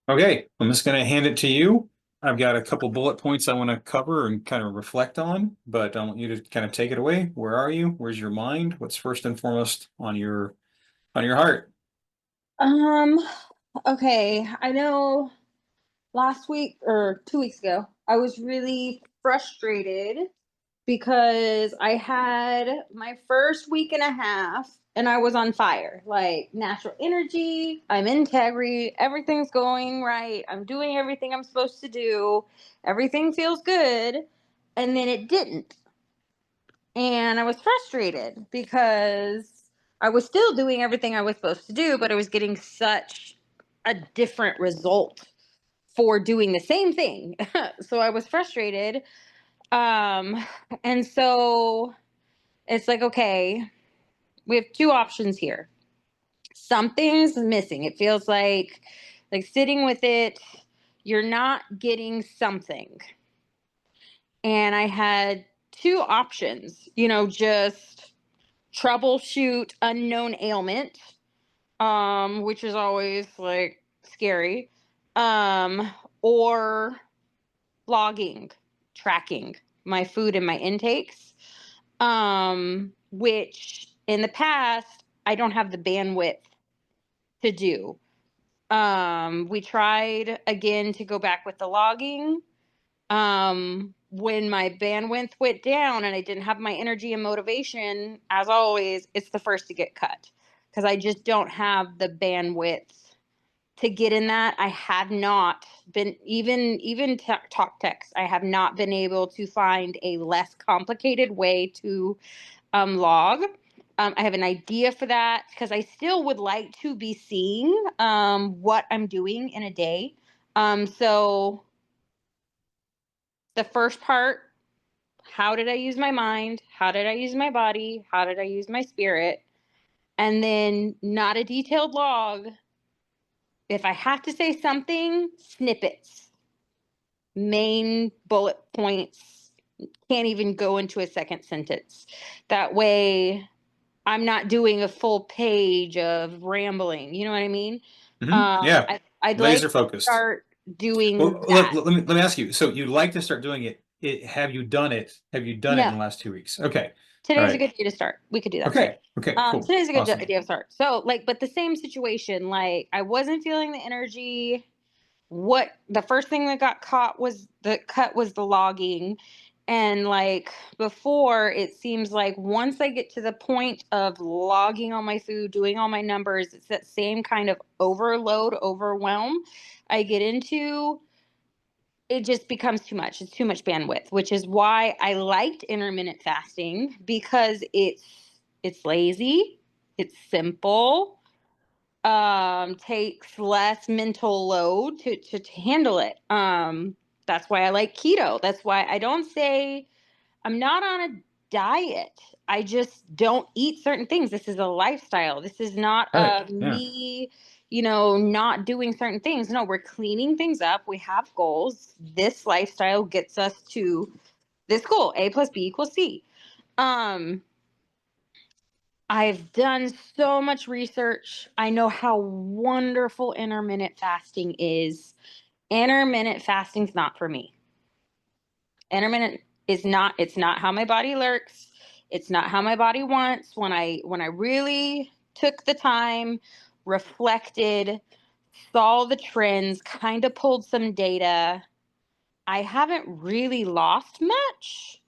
Okay, I'm just going to hand it to you. I've got a couple bullet points I want to cover and kind of reflect on, but I want you to kind of take it away. Where are you? Where's your mind? What's first and foremost on your heart? Um, okay. I know last week or 2 weeks ago, I was really frustrated because I had my first week and a half and I was on fire. Like natural energy, I'm integrity, everything's going right. I'm doing everything I'm supposed to do. Everything feels good. And then it didn't. And I was frustrated because I was still doing everything I was supposed to do, but I was getting such a different result for doing the same thing. So I was frustrated. Um, and so it's like, okay, we have two options here. Something's missing. It feels like sitting with it, you're not getting something. And I had two options, just troubleshoot unknown ailment, which is always like scary, um, or logging, tracking my food and my intakes, which in the past I don't have the bandwidth to do. We tried again to go back with the logging. When my bandwidth went down and I didn't have my energy and motivation, as always, it's the first to get cut because I just don't have the bandwidth to get in that. I have not been even talk text. I have not been able to find a less complicated way to log. I have an idea for that because I still would like to be seeing what I'm doing in a day. So the first part, how did I use my mind? How did I use my body? How did I use my spirit? And then not a detailed log. If I have to say something, snippets, main bullet points, can't even go into a second sentence. That way I'm not doing a full page of rambling. You know what I mean? Yeah, I'd like laser to focused. start doing Well, that. let me ask you. So you'd like to start doing it. Have you done it? Have you done it in No, the last 2 weeks? Okay. All today's a right. good day to start. We could do that today. Okay. Okay, cool. Today's a good Awesome. idea to start. So, but the same situation. Like, I wasn't feeling the energy. What the first thing that got cut was the logging, and like before, it seems like once I get to the point of logging all my food, doing all my numbers, it's that same kind of overwhelm I get into. It just becomes too much. It's too much bandwidth, which is why I liked intermittent fasting because it's lazy, it's simple, takes less mental load to handle it. That's why I like keto. That's why I don't say I'm not on a diet. I just don't eat certain things. This is a lifestyle. This is not All right. Yeah. me, not doing certain things. No, we're cleaning things up. We have goals. This lifestyle gets us to this goal. A plus B equals C. Um, I've done so much research. I know how wonderful intermittent fasting is. Intermittent fasting's not for me. Intermittent is not, it's not how my body lurks. It's not how my body wants. When I really took the time, reflected, saw the trends, kind of pulled some data, I haven't really lost much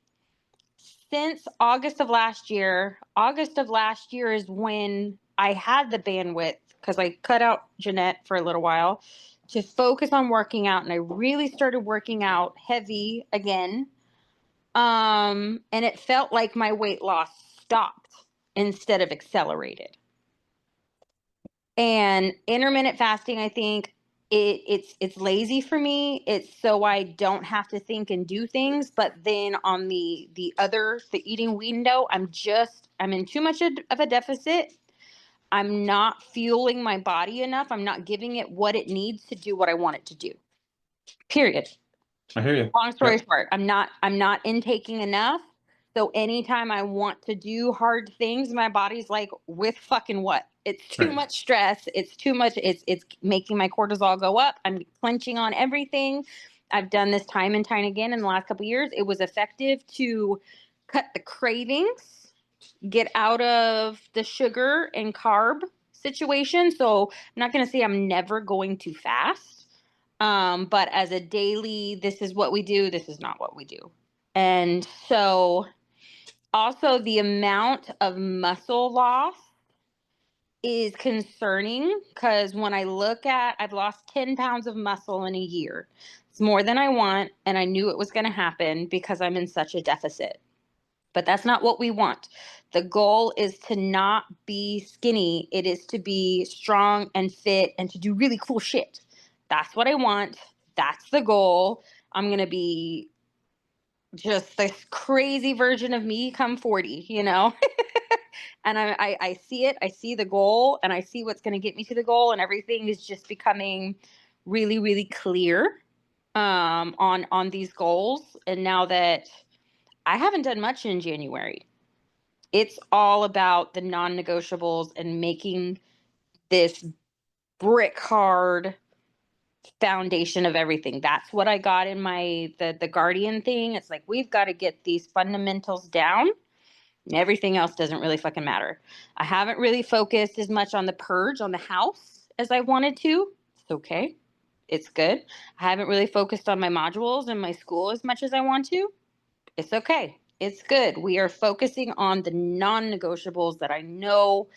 since August of last year. August of last year is when I had the bandwidth because I cut out Jeanette for a little while to focus on working out, and I really started working out heavy again. And it felt like my weight loss stopped instead of accelerated. And intermittent fasting, I think it's lazy for me. It's so I don't have to think and do things. But then on the eating window, I'm in too much of a deficit. I'm not fueling my body enough. I'm not giving it what it needs to do what I want it to do. Period. I hear you. Long story Yep. short, I'm not intaking enough. So anytime I want to do hard things, my body's like, with fucking what? It's too Right. much stress. It's too much. It's making my cortisol go up. I'm clenching on everything. I've done this time and time again in the last couple of years. It was effective to cut the cravings, get out of the sugar and carb situation. So I'm not going to say I'm never going to fast. But as a daily, this is what we do. This is not what we do. And so also the amount of muscle loss is concerning because when I look at, I've lost 10 pounds of muscle in a year. It's more than I want. And I knew it was going to happen because I'm in such a deficit. But that's not what we want. The goal is to not be skinny. It is to be strong and fit and to do really cool shit. That's what I want. That's the goal. I'm going to be just this crazy version of me come 40, you know? And I see it. I see the goal and I see what's going to get me to the goal. And everything is just becoming really, really clear on these goals. And now that I haven't done much in January, it's all about the non-negotiables and making this brick hard foundation of everything. That's what I got in my the guardian thing. It's like we've got to get these fundamentals down and everything else doesn't really fucking matter. I haven't really focused as much on the purge on the house as I wanted to. It's okay. It's good. I haven't really focused on my modules and my school as much as I want to. It's okay. It's good. We are focusing on the non-negotiables that I know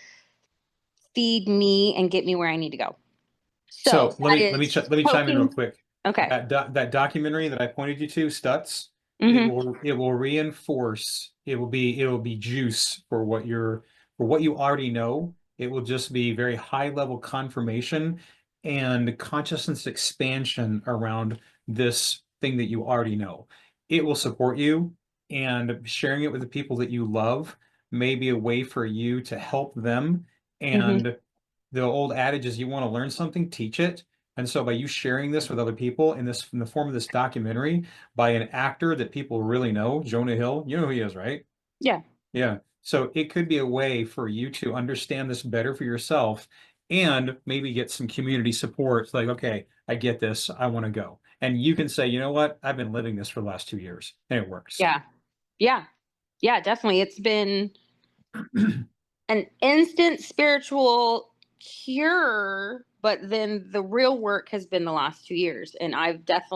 feed me and get me where I need to go. So So that let is me chime in real poking. quick. Okay. That documentary that I pointed you to, Stutz, Mm-hmm. it will reinforce. It will be juice for what you already know. It will just be very high level confirmation and consciousness expansion around this thing that you already know. It will support you, and sharing it with the people that you love may be a way for you to help them. Mm-hmm. And the old adage is you want to learn something, teach it. And so by you sharing this with other people in the form of this documentary by an actor that people really know, Jonah Hill, you know who he is, right? Yeah. Yeah. So it could be a way for you to understand this better for yourself and maybe get some community support. It's like, okay, I get this. I want to go. And you can say, you know what? I've been living this for the last 2 years and it works. Yeah. Yeah. Yeah, definitely. It's been an instant spiritual cure, but then the real work has been the last 2 years. And I've done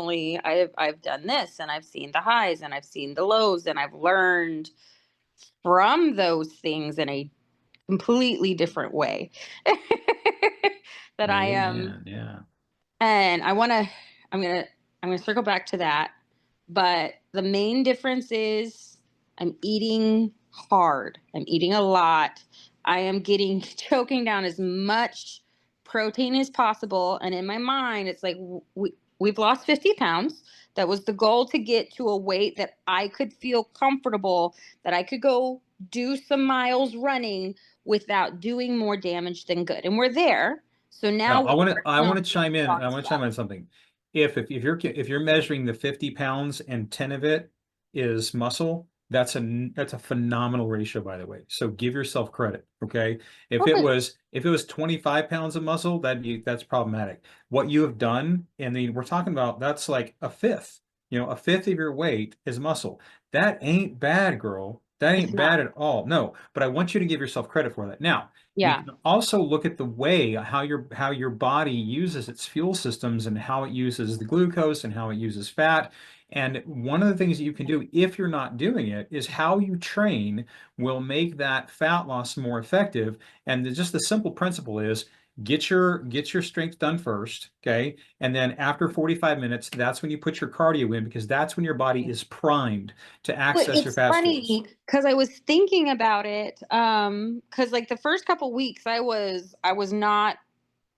this and I've seen the highs and I've seen the lows and I've learned from those things in a completely different way. That I am Amen. Yeah. and I'm gonna I'm gonna circle back to that. But the main difference is I'm eating hard. I'm eating a lot. I am getting choking down as much protein as possible. And in my mind, it's like we've lost 50 pounds. That was the goal, to get to a weight that I could feel comfortable, that I could go do some miles running without doing more damage than good. And we're there. So now Now, we're I working on want to chime in. fun I want to chime stuff. in something. If you're measuring the 50 pounds and 10 of it is muscle, that's a phenomenal ratio, by the way. So give yourself credit. Okay. Okay. If it was 25 pounds of muscle, that's problematic. What you have done, and then we're talking about that's like a fifth. You know, a fifth of your weight is muscle. That ain't bad, girl. That It's ain't not. bad at all. No, but I want you to give yourself credit for that. Now, we Yeah. can also look at the way how your body uses its fuel systems and how it uses the glucose and how it uses fat. And one of the things that you can do if you're not doing it is how you train will make that fat loss more effective. And just the simple principle is get your strength done first, okay? And then after 45 minutes, that's when you put your cardio in because that's when your body is primed to Well, access your it's fat stores. funny because I was thinking about it. Because like the first couple weeks, I was not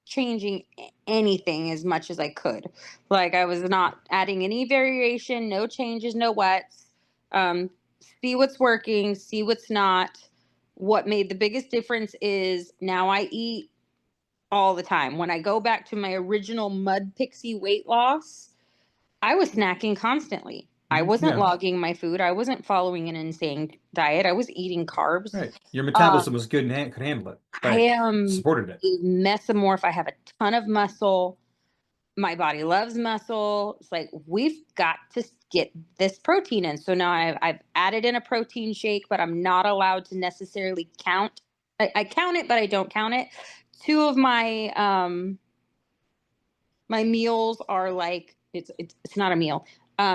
changing anything as much as I could. Like I was not adding any variation, no changes, no wets. Um, See what's working, see what's not. What made the biggest difference is now I eat all the time. When I go back to my original mud pixie weight loss, I was snacking constantly. I wasn't Yeah. logging my food. I wasn't following an insane diet. I was eating carbs. Right. Your metabolism Um, was good and could handle it. I Right. am Supported it. a mesomorph. I have a ton of muscle. My body loves muscle. It's like we've got to get this protein in. So now I've added in a protein shake, but I'm not allowed to necessarily count. I count it, but I don't count it. Two of my meals are like it's not a meal.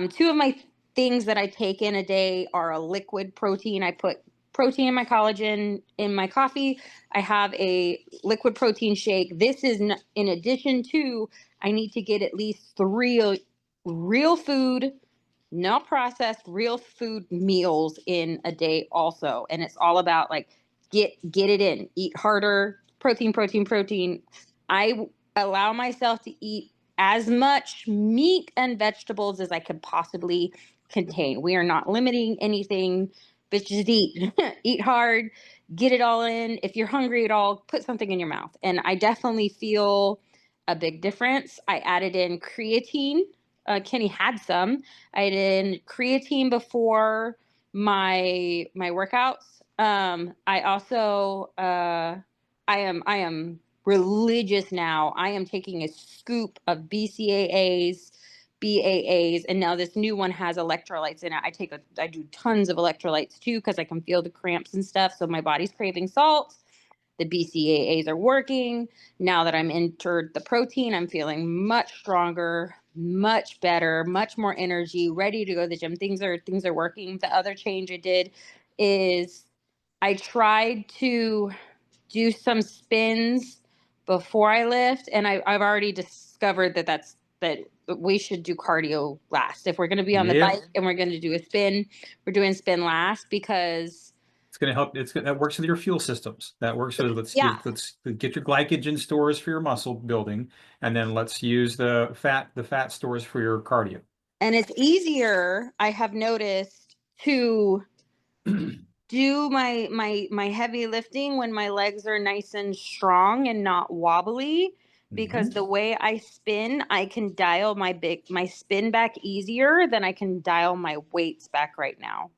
Two of my things that I take in a day are a liquid protein. I put protein in my collagen in my coffee. I have a liquid protein shake. This is in addition to I need to get at least three real food, not processed, real food meals in a day also. And it's all about like get it in, eat harder, protein, protein, protein. I allow myself to eat as much meat and vegetables as I could possibly contain. We are not limiting anything, but just eat. Eat hard, get it all in. If you're hungry at all, put something in your mouth. And I definitely feel a big difference. I added in creatine. Kenny had some. I did creatine before my workouts. I also I am religious now. I am taking a scoop of BCAAs, BAAs, and now this new one has electrolytes in it. I do tons of electrolytes too because I can feel the cramps and stuff. So my body's craving salt. The BCAAs are working. Now that I'm entered the protein, I'm feeling much stronger, much better, much more energy, ready to go to the gym. Things are working. The other change I did is I tried to do some spins before I lift, and I've already discovered that we should do cardio last. If we're going to be on the Yep. bike and we're going to do a spin, we're doing spin last because It's going to help. That works with your fuel systems. That works with yeah, let's get your glycogen stores for your muscle building, and then let's use the fat stores for your cardio. and it's easier. I have noticed to do my heavy lifting when my legs are nice and strong and not wobbly because Mhm. the way I spin, I can dial my spin back easier than I can dial my weights back right now.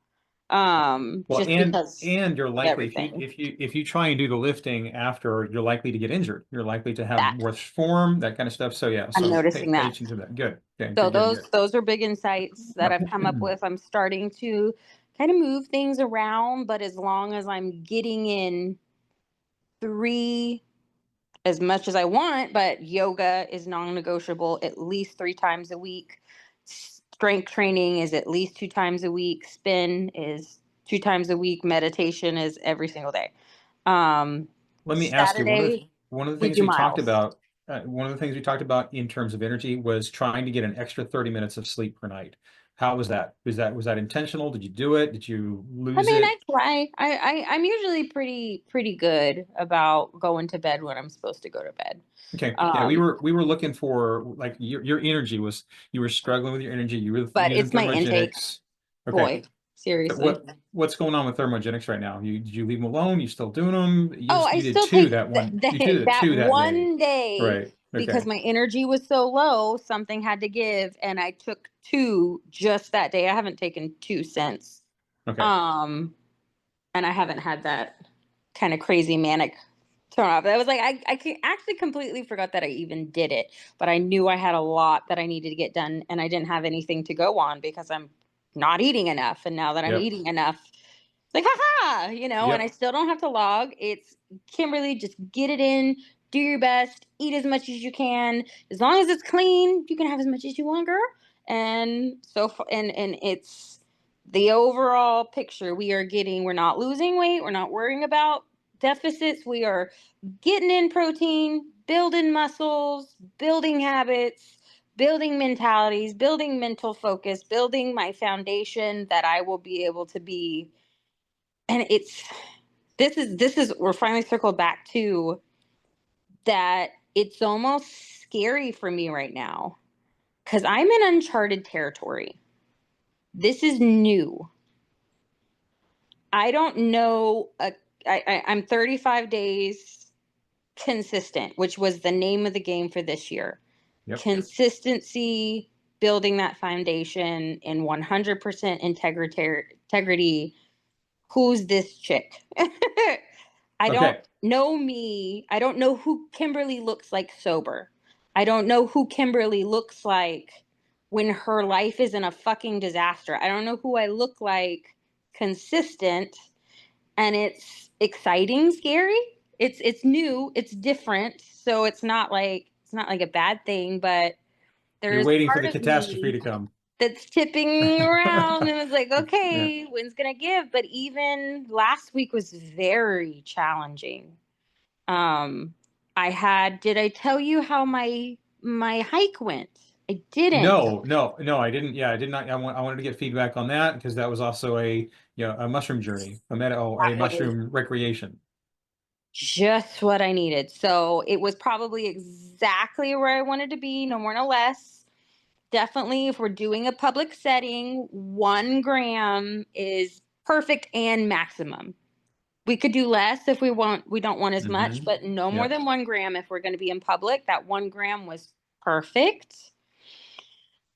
Well, Just because and you're of likely everything. if you try and do the lifting after, you're likely to get injured. You're likely to have That worse form, that kind of stuff. So yeah, I'm so noticing pay that. attention to that. Good. Okay, So good, good, good. those are big insights that I've come up with. I'm starting to kind of move things around, but as long as I'm getting in three as much as I want, but yoga is non-negotiable at least 3 times a week. Strength training is at least 2 times a week. Spin is 2 times a week. Meditation is every single day. Um, Let me ask you, Saturday one of the we things do we talked miles. about, one of the things we talked about in terms of energy was trying to get an extra 30 minutes of sleep per night. How was that? Was that intentional? Did you do it? Did you I lose mean, it? I try. I'm usually pretty good about going to bed when I'm supposed to go to bed. Okay. Yeah, we Um, were looking for like your energy was you were struggling with your energy. You were but using it's my intake, thermogenics. Okay. boy. So Seriously. what's going on with thermogenics right now? Did you leave them alone? You still doing them? Oh, I You did still two take that one. You did it that two that day. one day Right. because Okay. my energy was so low, something had to give, and I took two just that day. I haven't taken two since. Okay. Um, and I haven't had that kind of crazy manic turn off. I was like, actually completely forgot that I even did it, but I knew I had a lot that I needed to get done, and I didn't have anything to go on because I'm not eating enough. And now that I'm Yep. eating enough, it's like, haha, and I Yep. still don't have to log. It's Kimberly, just get it in, do your best, eat as much as you can. As long as it's clean, you can have as much as you want, girl. And so, and it's the overall picture we are getting. We're not losing weight. We're not worrying about deficits. We are getting in protein, building muscles, building habits, building mentalities, building mental focus, building my foundation that I will be able to be. And this is we're finally circled back to that. It's almost scary for me right now because I'm in uncharted territory. This is new. I don't know. I'm 35 days consistent, which was the name of the game for this year. Yep. Consistency building that foundation in 100% integrity. Who's this chick? I don't Okay. know me. I don't know who Kimberly looks like sober. I don't know who Kimberly looks like when her life is in a fucking disaster. I don't know who I look like consistent, and it's exciting, scary. It's new, it's different. So it's not like a bad thing, but You're there's waiting for part the of catastrophe me to come. that's tipping around and it's like, Yeah. okay, when's gonna give? But even last week was very challenging. Um, did I tell you how my hike went? I didn't. No, no, no, I didn't. Yeah, I did not. I wanted to get feedback on that because that was also a mushroom journey, a It was mushroom recreation. just what I needed. So it was probably exactly where I wanted to be, no more, no less. Definitely, if we're doing a public setting, 1 gram is perfect and maximum. We could do less if we want. We don't want as much, Hmm. but no more Yep. than 1 gram if we're going to be in public. That 1 gram was perfect.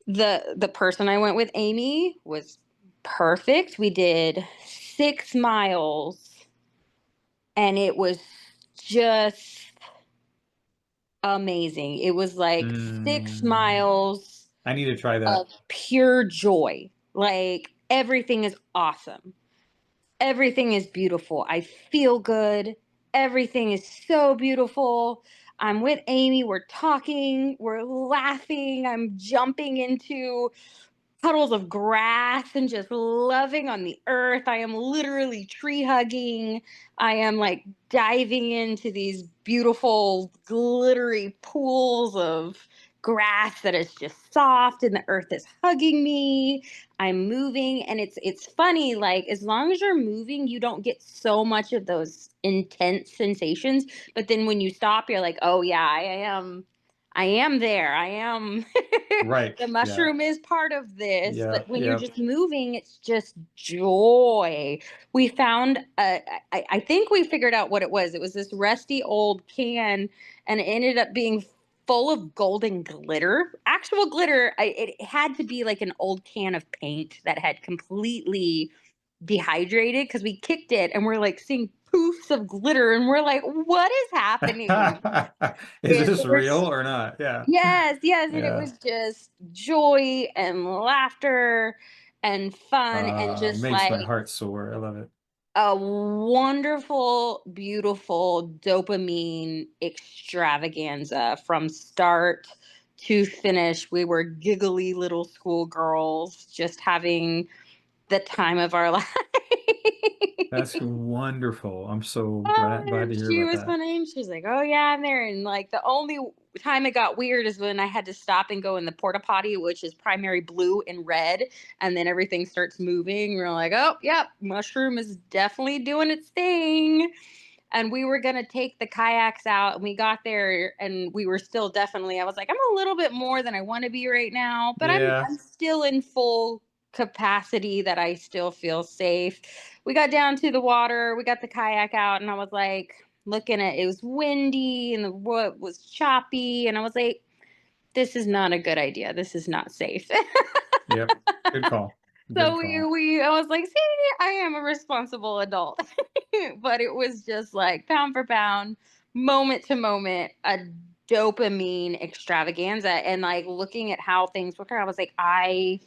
The person I went with, Amy, was perfect. We did 6 miles, and it was just amazing. It was like 6 miles I need to try of that. pure joy. Like everything is awesome. Everything is beautiful. I feel good. Everything is so beautiful. I'm with Amy. We're talking. We're laughing. I'm jumping into puddles of grass and just loving on the earth. I am literally tree hugging. I am like diving into these beautiful, glittery pools of grass that is just soft and the earth is hugging me. I'm moving and it's funny, like as long as you're moving, you don't get so much of those intense sensations. But then when you stop, you're like, oh yeah, I am there. I am. Right. The Yeah. mushroom is part of this, Yeah. but when you're Yep. just moving, it's just joy. We found, I think we figured out what it was. It was this rusty old can, and it ended up being full of golden glitter, actual glitter. It had to be like an old can of paint that had completely dehydrated because we kicked it and we're like seeing poofs of glitter and we're like, what is happening? Is It, this real there's or not? Yeah. Yes, yes, and it Yeah. was just joy and laughter and fun and just Makes my like heart soar. I love it. a wonderful, beautiful dopamine extravaganza from start to finish. We were giggly little schoolgirls just having the time of our life. That's wonderful. I'm so glad Oh, to hear she about was that. funny. She's like, "Oh yeah, I'm there." And like the only time it got weird is when I had to stop and go in the porta potty, which is primary blue and red, and then everything starts moving. We're like, "Oh, yep, mushroom is definitely doing its thing." And we were gonna take the kayaks out, and we got there, and we were still definitely. I was like, "I'm a little bit more than I want to be right now, but I'm Yeah. I'm still in full capacity that I still feel safe." We got down to the water, we got the kayak out, and I was like looking at it was windy and the wood was choppy, and I was like, "This is not a good idea. This is not safe." Yep. Good call. Good So we call. we I was like, "See, I am a responsible adult." But it was just like pound for pound, moment to moment, a dopamine extravaganza. And like looking at how things work, I was like, I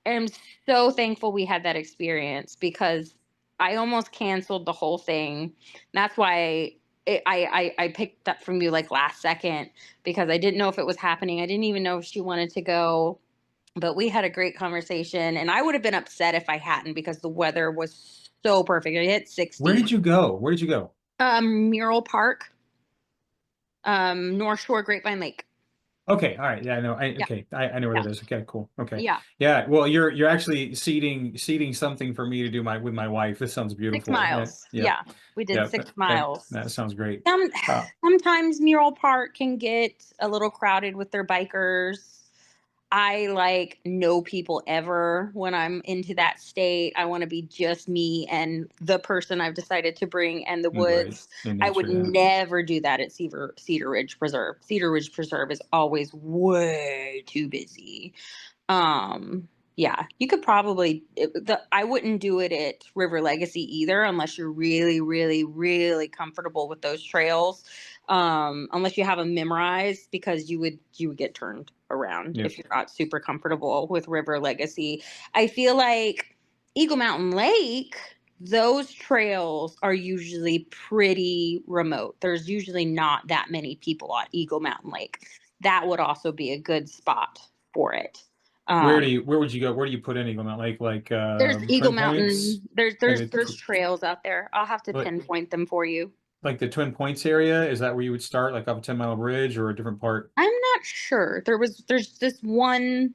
am so thankful we had that experience because I almost canceled the whole thing. That's why I picked up from you like last second because I didn't know if it was happening. I didn't even know if she wanted to go, but we had a great conversation, and I would have been upset if I hadn't because the weather was so perfect. It hit Where 60. did you go? Where did you go? Mural Park, North Shore Grapevine Lake. Okay, all right. Yeah, I know. Yeah, I know where yeah, that is. Okay, cool. Okay. yeah. Yeah. Well, you're actually seeding something for me to do my with my wife. This sounds Six beautiful. Yeah. miles. Yep. Yeah, we did Yep. six That miles. that sounds great. Some Uh, sometimes Mural Park can get a little crowded with their bikers. I like no people ever when I'm into that state. I want to be just me and the person I've decided to bring and the Right. woods. In I would nature, yeah. never do that at Cedar Ridge Preserve. Cedar Ridge Preserve is always way too busy. Um, yeah, you could probably I wouldn't do it at River Legacy either unless you're really, really, really comfortable with those trails. Unless you have them memorized because you would get turned around Yep. if you're not super comfortable with River Legacy. I feel like Eagle Mountain Lake, those trails are usually pretty remote. There's usually not that many people on Eagle Mountain Lake. That would also be a good spot for it. Um, Where would you go? Where do you put any of them out? Like there's Eagle Twin Points? Mountain. There's Like there's the there's trails out there. I'll have to like pinpoint them for you. like the Twin Points area? Is that where you would start, like up a 10 Mile Bridge or a different part? I'm not sure. There's this one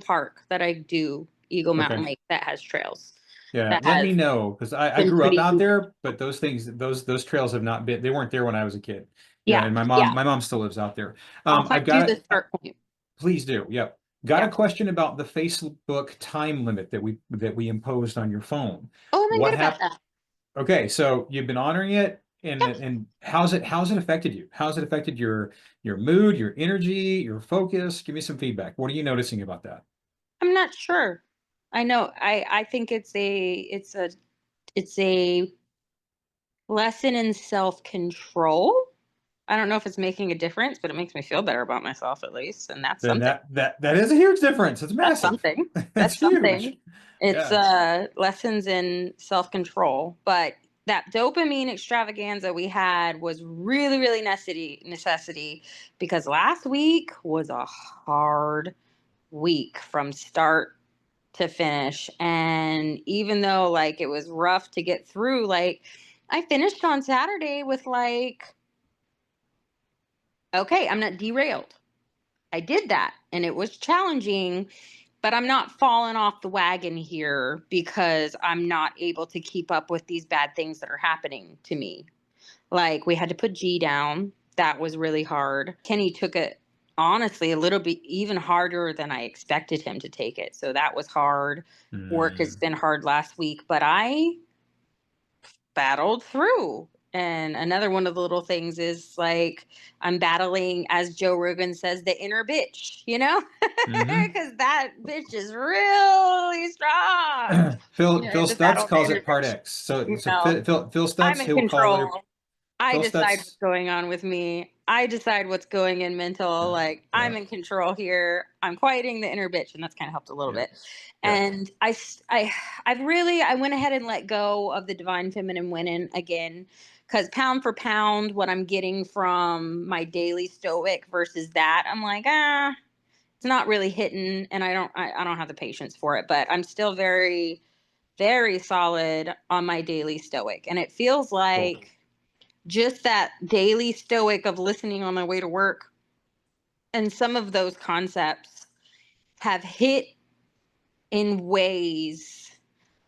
park that I do Eagle Mountain Okay. Lake that has trails. Yeah, That let me has know because I been grew up pretty out there, but those things, those trails have not been, they weren't there when I was a kid. Yeah, yeah, and yeah. my mom still lives out there. I'll I've text you got the it. start point. Please do. Yep. Got a Yeah. question about the Facebook time limit that we imposed on your phone. Oh, I'm What good about happened? that. Okay, so you've been honoring it, Yeah. and how's it affected you? How's it affected your mood, your energy, your focus? Give me some feedback. What are you noticing about that? I'm not sure. I know. I think it's a lesson in self-control. I don't know if it's making a difference, but it makes me feel better about myself at least, and that's Then something. that is a huge difference. It's That's massive. something. It's That's huge. something. It's Yeah. lessons in self-control, but that dopamine extravaganza we had was really really necessity because last week was a hard week from start to finish, and even though like it was rough to get through, like I finished on Saturday with like, okay, I'm not derailed. I did that and it was challenging, but I'm not falling off the wagon here because I'm not able to keep up with these bad things that are happening to me. Like we had to put G down. That was really hard. Kenny took it honestly a little bit even harder than I expected him to take it. So that was hard. Work has Mm. been hard last week, but I battled through. And another one of the little things is like I'm battling, as Joe Rogan says, the inner bitch, Hmm. because that bitch is really strong. You Phil to Stutz battle the calls inner it part bitch. X. So No, Phil I'm Stutz, in he'll call it control. I Phil decide what's Stutz. going on with me. I decide what's going in mental. Yeah, Like yeah, I'm in control here. I'm quieting the inner bitch, and that's kind of helped a little yeah, bit. yeah. And I went ahead and let go of the divine feminine women again, because pound for pound, what I'm getting from my daily stoic versus that, I'm like, it's not really hitting, and I don't have the patience for it. But I'm still very, very solid on my daily stoic, and it feels Cool. like just that daily stoic of listening on my way to work and some of those concepts have hit in ways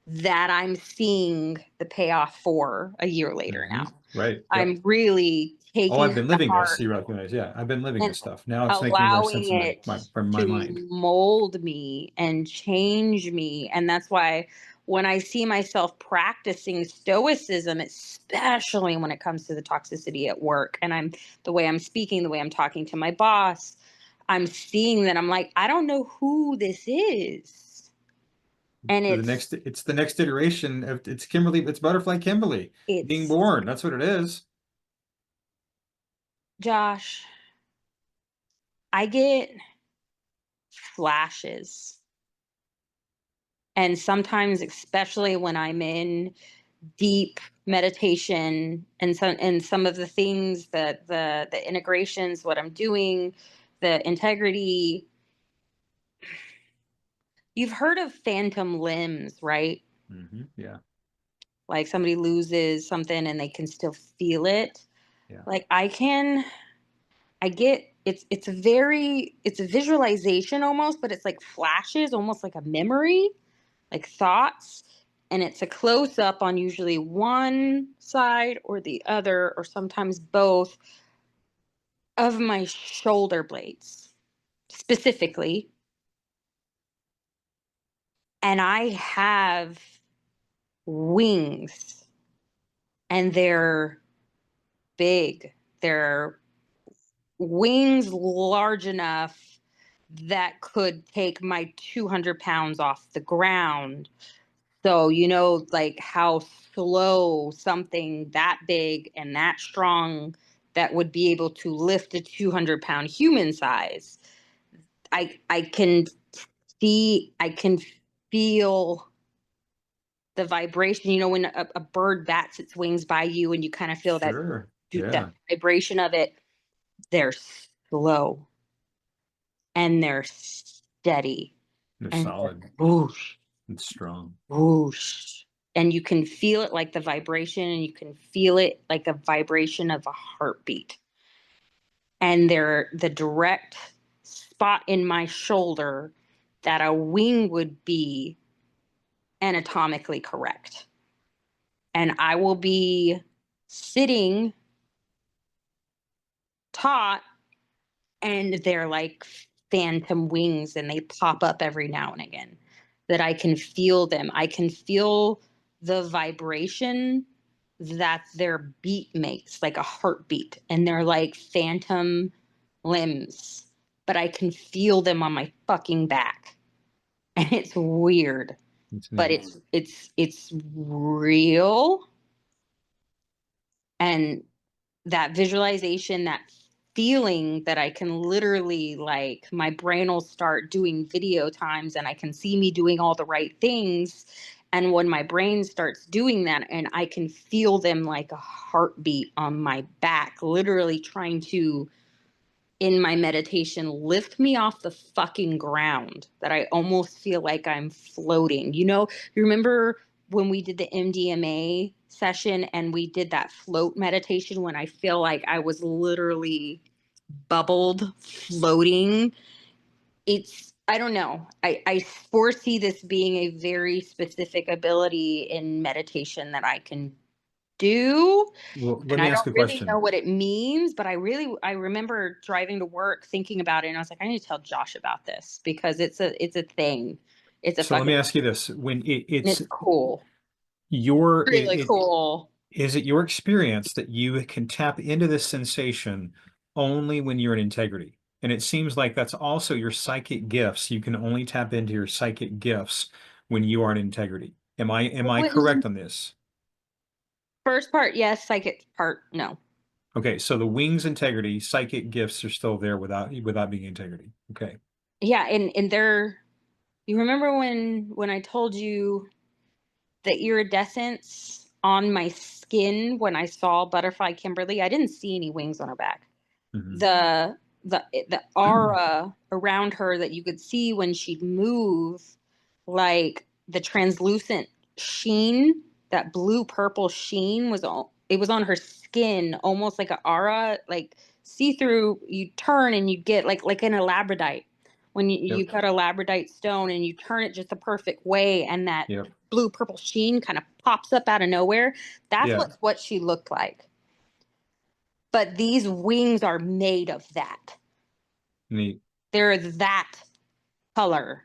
that I'm seeing the payoff for a year later Hmm. now. Right. Yep. I'm really Oh, taking I've it been to living this. heart You recognize? Yeah, I've been living and this stuff. Now it's making more sense allowing in it my mind. to mold me and change me. And that's why when I see myself practicing stoicism, especially when it comes to the toxicity at work, and the way I'm speaking, the way I'm talking to my boss, I'm seeing that I'm like, I don't know who this is. And It's the next iteration of it's Kimberly. It's Butterfly Kimberly being it's born. That's what it is. Josh, I get flashes. And sometimes, especially when I'm in deep meditation and some of the things that the integrations, what I'm doing, the integrity. You've heard of phantom limbs, right? Yeah, Like somebody loses something and they can still feel it. yeah. Like I get it's a visualization almost, but it's like flashes, almost like a memory, like thoughts, and it's a close up on usually one side or the other or sometimes both of my shoulder blades. specifically. And I have wings, and they're big. They're wings large enough that could take my 200 pounds off the ground. So, you know, like how slow something that big and that strong that would be able to lift a 200-pound human size. I can I can feel the vibration, you know, when a bird bats its wings by you and you kind of feel that, Sure. that Yeah. vibration of it. They're slow and they're steady They're and solid. whoosh, It's strong. whoosh. And you can feel it like the vibration, and you can feel it like a vibration of a heartbeat. And they're the direct spot in my shoulder that a wing would be anatomically correct. And I will be sitting taut, and they're like phantom wings, and they pop up every now and again, that I can feel them. I can feel the vibration that their beat makes, like a heartbeat, and they're like phantom limbs, but I can feel them on my fucking back. And it's weird, It's but neat. it's real. And that visualization, that feeling that I can literally, like, my brain will start doing video times and I can see me doing all the right things. And when my brain starts doing that, and I can feel them like a heartbeat on my back, literally trying to, in my meditation, lift me off the fucking ground, that I almost feel like I'm floating. You know, you remember when we did the MDMA session and we did that float meditation, when I feel like I was literally bubbled floating? I don't know. I foresee this being a very specific ability in meditation that I can do. Well, let And me I ask don't a really know question. what it means, but I remember driving to work thinking about it, and I was like, I need to tell Josh about this, because it's a thing. It's a So let me fucking ask you thing. this. When And it's it's cool. your, Really cool. is it your experience that you can tap into this sensation only when you're in integrity? And it seems like that's also your psychic gifts. You can only tap into your psychic gifts when you are in integrity. Am I correct on this? First part, yes. Psychic part, no. Okay, so the wings integrity, psychic gifts are still there without being integrity. Okay. Yeah, and they're, you remember when I told you the iridescence on my skin when I saw butterfly Kimberly? I didn't see any wings on her back. Mhm. The aura around her that you could see when she'd move, like the translucent sheen, that blue purple sheen was all, it was on her skin, almost like an aura, like see through. You turn and you get like in a labradorite, when Yep. you've got a labradorite stone and you turn it just the perfect way, and that Yep. blue purple sheen kind of pops up out of nowhere. That's Yeah. what she looked like. But these wings are made of that. Neat. They're that color.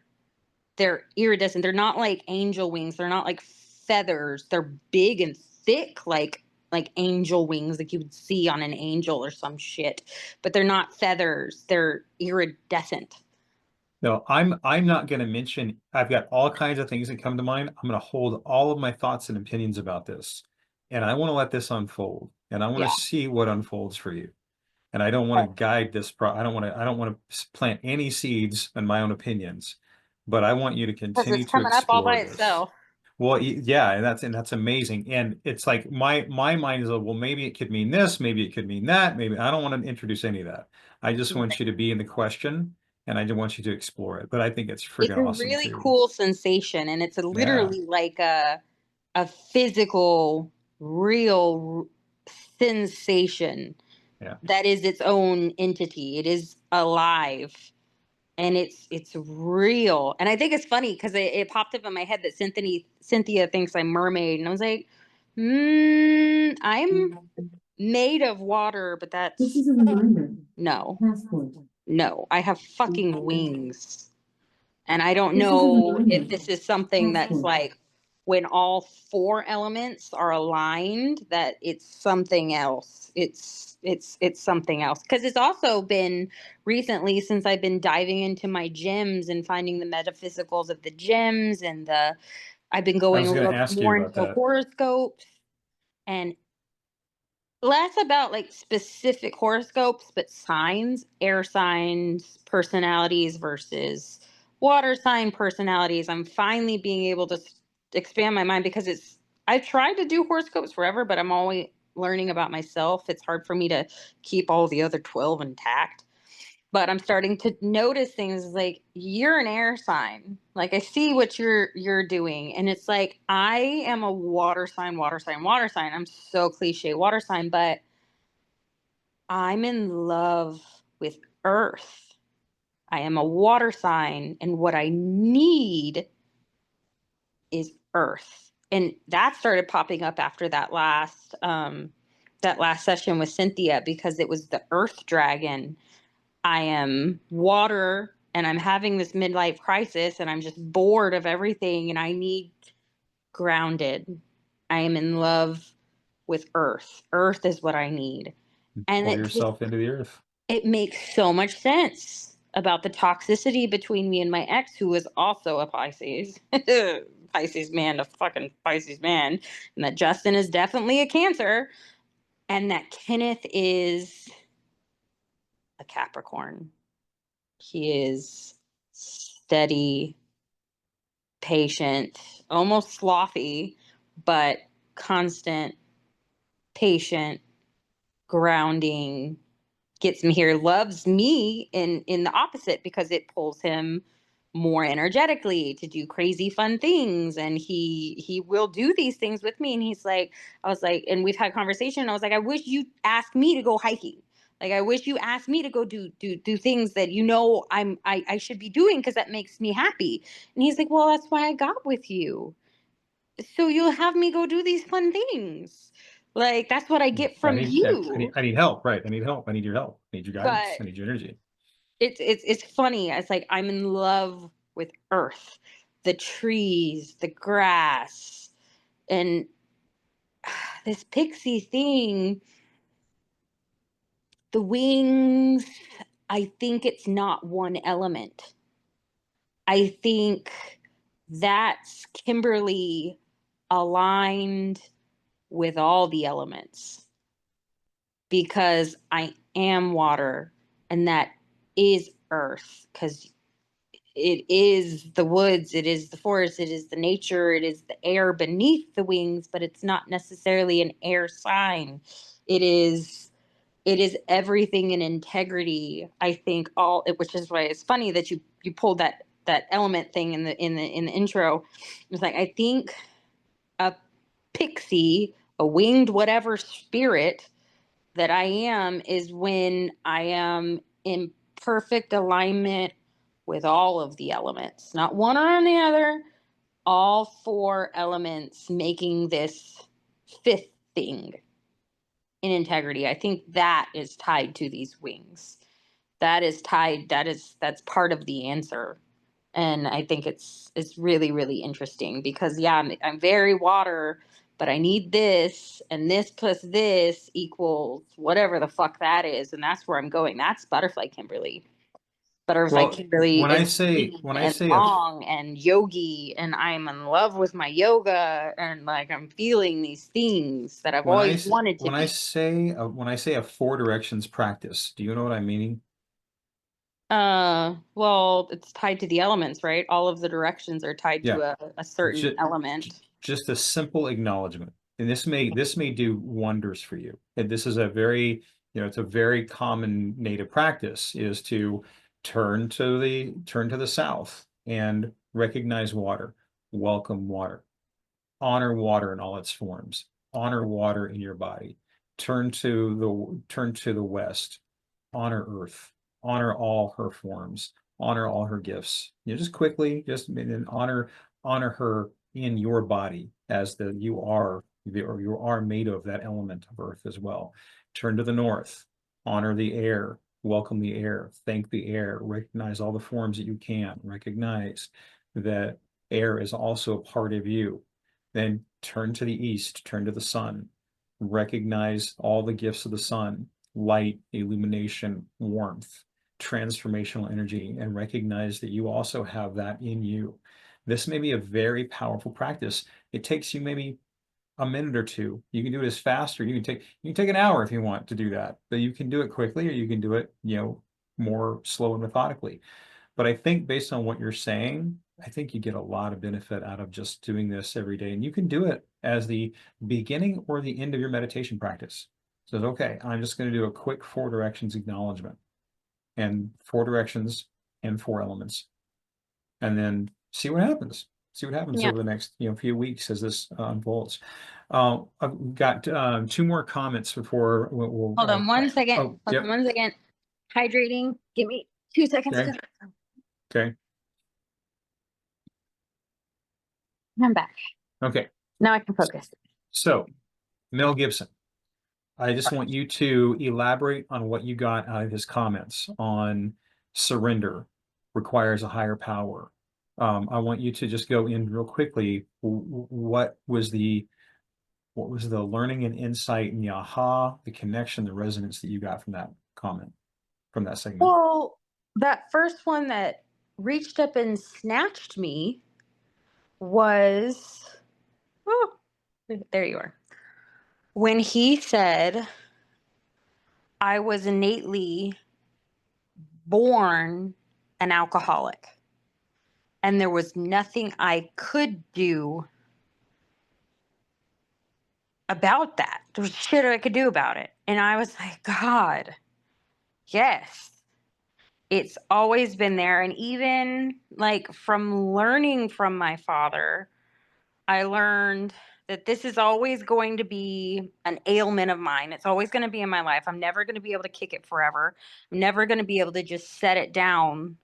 They're iridescent. They're not like angel wings. They're not like feathers. They're big and thick, like angel wings, like you would see on an angel or some shit. But they're not feathers. They're iridescent. No, I'm not going to mention. I've got all kinds of things that come to mind. I'm going to hold all of my thoughts and opinions about this, and I want to let this unfold, and I want to Yeah. see what unfolds for you. And I don't want to guide this I don't want to plant any seeds in my own opinions, but I want you to Because continue it's to coming up all explore by this. itself. Well, yeah, and that's amazing. And it's like my mind is like, well, maybe it could mean this, maybe it could mean that, maybe I don't want to introduce any of that. I just want you to be in the question, and I just want you to explore it. But I think it's It's friggin' a awesome really too. cool sensation, and it's Yeah, literally like a physical, real sensation yeah. that is its own entity. It is alive, and it's real. And I think it's funny because it popped up in my head that Cynthia thinks I'm mermaid, and I was like, I'm made of water, but This that's is a reminder. no. Passport. No, I have fucking wings. And I don't This isn't know normal. if this is something that's like when all four elements are aligned, that it's something else. It's something else. Because it's also been recently, since I've been diving into my gyms and finding the metaphysicals of the gyms, and I've been I going was a going to little ask you more about into that. horoscopes, and less about like specific horoscopes, but signs, air signs, personalities versus water sign personalities. I'm finally being able to expand my mind, because I've tried to do horoscopes forever, but I'm always learning about myself. It's hard for me to keep all the other 12 intact. But I'm starting to notice things like, you're an air sign. Like, I see what you're doing, and it's like, I am a water sign, water sign, water sign. I'm so cliche, water sign, but I'm in love with earth. I am a water sign, and what I need is earth. And that started popping up after that last session with Cynthia, because it was the earth dragon. I am water, and I'm having this midlife crisis, and I'm just bored of everything, and I need grounded. I am in love with earth. Earth is what I need. And Pull it just, yourself into the earth. it makes so much sense about the toxicity between me and my ex, who was also a Pisces. Pisces man, a fucking Pisces man. And that Justin is definitely a Cancer. And that Kenneth is a Capricorn. He is steady, patient, almost slothy, but constant, patient, grounding, gets me here, loves me in the opposite, because it pulls him more energetically to do crazy fun things, and he will do these things with me. And he's like, I was like, and we've had conversation, I was like, I wish you asked me to go hiking. Like, I wish you asked me to go do things that, I should be doing, because that makes me happy. And he's like, well, that's why I got with you, so you'll have me go do these fun things. Like, that's what I get I from need, you. I need help, right? I need help. I need your help. I need your guidance. But I need your energy. it's funny. It's like, I'm in love with earth, the trees, the grass, and this pixie thing, the wings. I think it's not one element. I think that's Kimberly aligned with all the elements, because I am water, and that is earth, because it is the woods, it is the forest, it is the nature, it is the air beneath the wings, but it's not necessarily an air sign. It is everything in integrity. I think which is why it's funny that you pulled that element thing in the intro. It's like, I think a pixie, a winged whatever spirit that I am, is when I am in perfect alignment with all of the elements, not one or the other, all four elements making this fifth thing in integrity. I think that is tied to these wings. That's part of the answer. And I think it's really, really interesting, because yeah, I'm very water, but I need this, and this plus this equals whatever the fuck that is, and that's where I'm going. That's butterfly Kimberly. Butterfly Well, Kimberly is clean when I and say a long and yogi, and I'm in love with my yoga, and like, I'm feeling these things that I've always wanted to be. when I say a four directions practice, do you know what I'm meaning? Well, it's tied to the elements, right? All of the directions are tied Yeah, to a certain just, element. just a simple acknowledgement, and this may do wonders for you. And this is a very, it's a very common native practice, is to turn to the south and recognize water, welcome water, honor water in all its forms, honor water in your body. Turn to the west, honor earth, honor all her forms, honor all her gifts. Just quickly, just and honor her in your body, as you are made of that element of earth as well. Turn to the north, honor the air, welcome the air, thank the air, recognize all the forms that you can, recognize that air is also a part of you. Then turn to the east, turn to the sun, recognize all the gifts of the sun, light, illumination, warmth, transformational energy, and recognize that you also have that in you. This may be a very powerful practice. It takes you maybe a minute or two. You can do it as fast, or you can take an hour if you want to do that. But you can do it quickly, or you can do it, more slow and methodically. But I think based on what you're saying, I think you get a lot of benefit out of just doing this every day. And you can do it as the beginning or the end of your meditation practice. So, okay, I'm just going to do a quick 4 directions acknowledgement, and 4 directions and 4 elements, and then see what happens. See what happens Yeah. over the next few weeks as this unfolds. I've got 2 more comments before we'll Hold on one second. oh, Hold on yep. one second. Hydrating. Give me 2 seconds. Okay. Okay. I'm back. Okay. Now I can focus. So, Mel Gibson, I just want you to elaborate on what you got out of his comments on surrender requires a higher power. I want you to just go in real quickly. What was the learning and insight and the aha, the connection, the resonance that you got from that comment, from that segment? Well, that first one that reached up and snatched me was, oh, there you are. When he said, I was innately born an alcoholic and there was nothing I could do about that. There was shit I could do about it. And I was like, God, yes. It's always been there. And even like from learning from my father, I learned that this is always going to be an ailment of mine. It's always going to be in my life. I'm never going to be able to kick it forever. I'm never going to be able to just set it down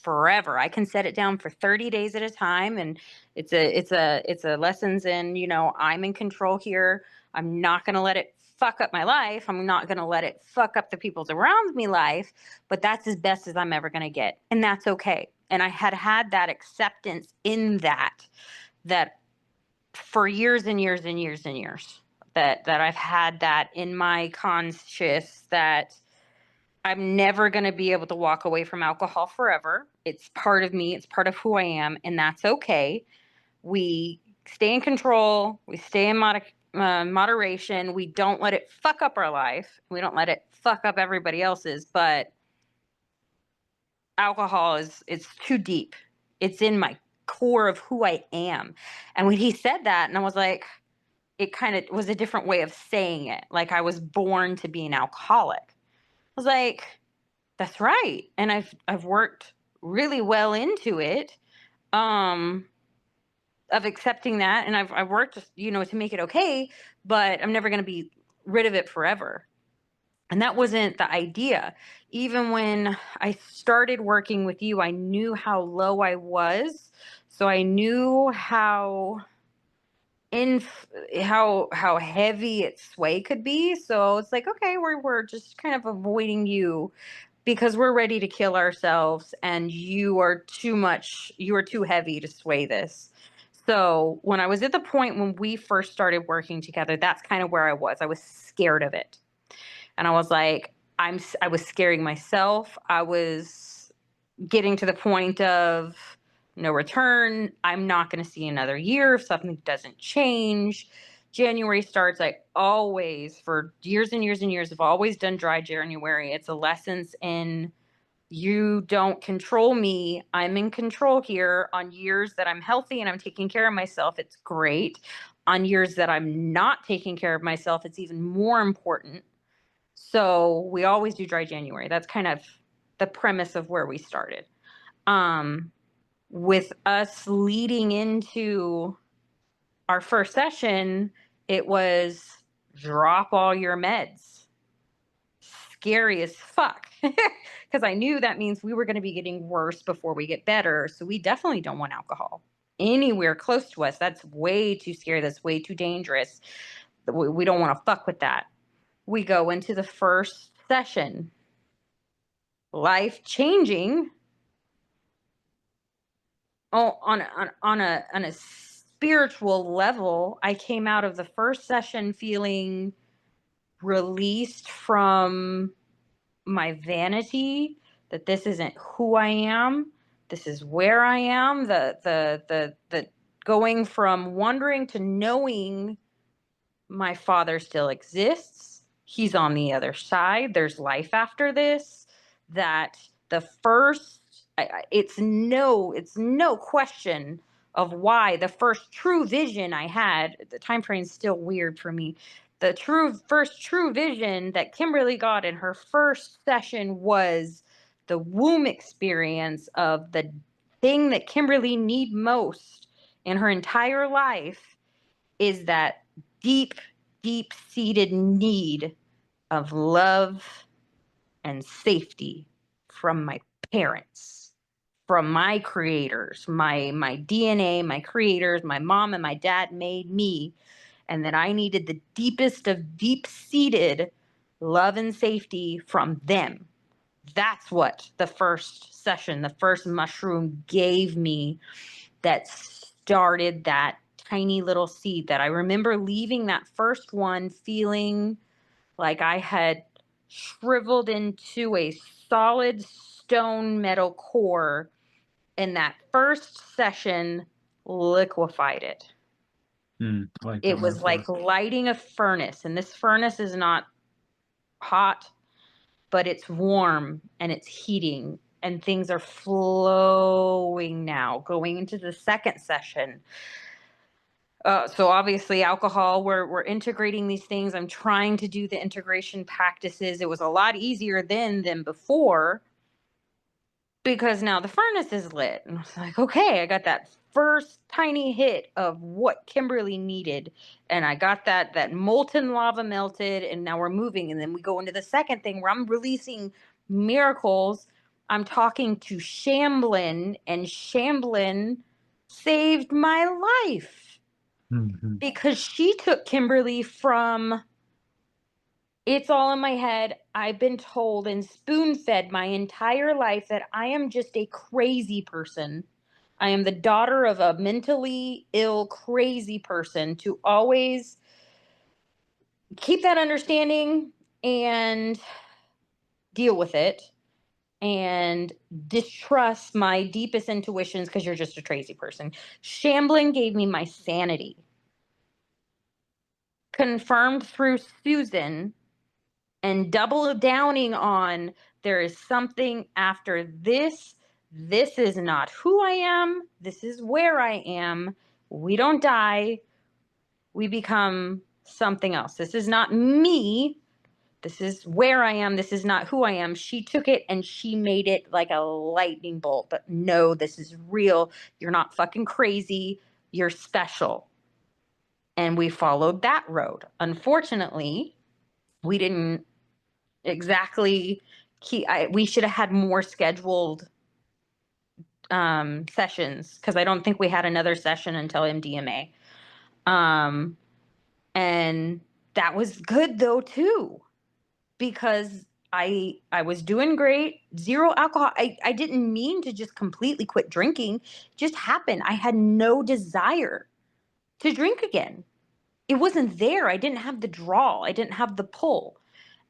forever. I can set it down for 30 days at a time, and it's a lessons in, I'm in control here. I'm not going to let it fuck up my life. I'm not going to let it fuck up the people's around me life, but that's as best as I'm ever going to get. And that's okay. And I had that acceptance in that for years and years and years and years, that I've had that in my conscious, that I'm never going to be able to walk away from alcohol forever. It's part of me. It's part of who I am. And that's okay. We stay in control. We stay in moderation. We don't let it fuck up our life. We don't let it fuck up everybody else's, but alcohol it's too deep. It's in my core of who I am. And when he said that, and I was like, it kind of was a different way of saying it. Like I was born to be an alcoholic. I was like, that's right. And I've worked really well into it, of accepting that. And I've worked, to make it okay, but I'm never going to be rid of it forever. And that wasn't the idea. Even when I started working with you, I knew how low I was. So I knew how how heavy its sway could be. So it's like, okay, we're just kind of avoiding you because we're ready to kill ourselves, and you are too heavy to sway this. So when I was at the point when we first started working together, that's kind of where I was. I was scared of it. And I was like, I was scaring myself. I was getting to the point of no return. I'm not going to see another year if something doesn't change. January starts. I always, for years and years and years, have always done dry January. It's a lessons in, you don't control me. I'm in control here. On years that I'm healthy and I'm taking care of myself, it's great. On years that I'm not taking care of myself, it's even more important. So we always do dry January. That's kind of the premise of where we started. With us leading into our first session, it was drop all your meds. Scary as fuck. Because I knew that means we were going to be getting worse before we get better. So we definitely don't want alcohol anywhere close to us. That's way too scary. That's way too dangerous. We don't want to fuck with that. We go into the first session. life changing. Oh, on a spiritual level, I came out of the first session feeling released from my vanity, that this isn't who I am, this is where I am. The going from wondering to knowing my father still exists. He's on the other side. There's life after this. That the first, it's no question of why the first true vision I had. The time frame's still weird for me. The first true vision that Kimberly got in her first session was the womb experience of the thing that Kimberly need most in her entire life is that deep, deep seated need of love and safety from my parents, from my creators, my DNA, my creators, my mom and my dad made me, and that I needed the deepest of deep seated love and safety from them. That's what the first session, the first mushroom gave me, that started that tiny little seed. That I remember leaving that first one feeling like I had shriveled into a solid stone metal core, and that first session liquefied it. I like that It was metaphor. like lighting a furnace, and this furnace is not hot, but it's warm and it's heating, and things are flowing now going into the second session. So obviously alcohol, we're integrating these things. I'm trying to do the integration practices. It was a lot easier then than before, because now the furnace is lit. And I was like, okay, I got that first tiny hit of what Kimberly needed. And I got that molten lava melted, and now we're moving. And then we go into the second thing where I'm releasing miracles. I'm talking to Shamblin, and Shamblin saved my life Mhm. because she took Kimberly from it's all in my head. I've been told and spoon fed my entire life that I am just a crazy person. I am the daughter of a mentally ill, crazy person, to always keep that understanding and deal with it and distrust my deepest intuitions because you're just a crazy person. Shambling gave me my sanity, confirmed through Susan, and double downing on there is something after this. This is not who I am. This is where I am. We don't die. We become something else. This is not me. This is where I am. This is not who I am. She took it and she made it like a lightning bolt. But no, this is real. You're not fucking crazy. You're special. And we followed that road. Unfortunately, we didn't exactly we should have had more scheduled sessions, because I don't think we had another session until MDMA. And that was good though too, because I was doing great, zero alcohol. I didn't mean to just completely quit drinking. It just happened. I had no desire to drink again. It wasn't there. I didn't have the draw. I didn't have the pull.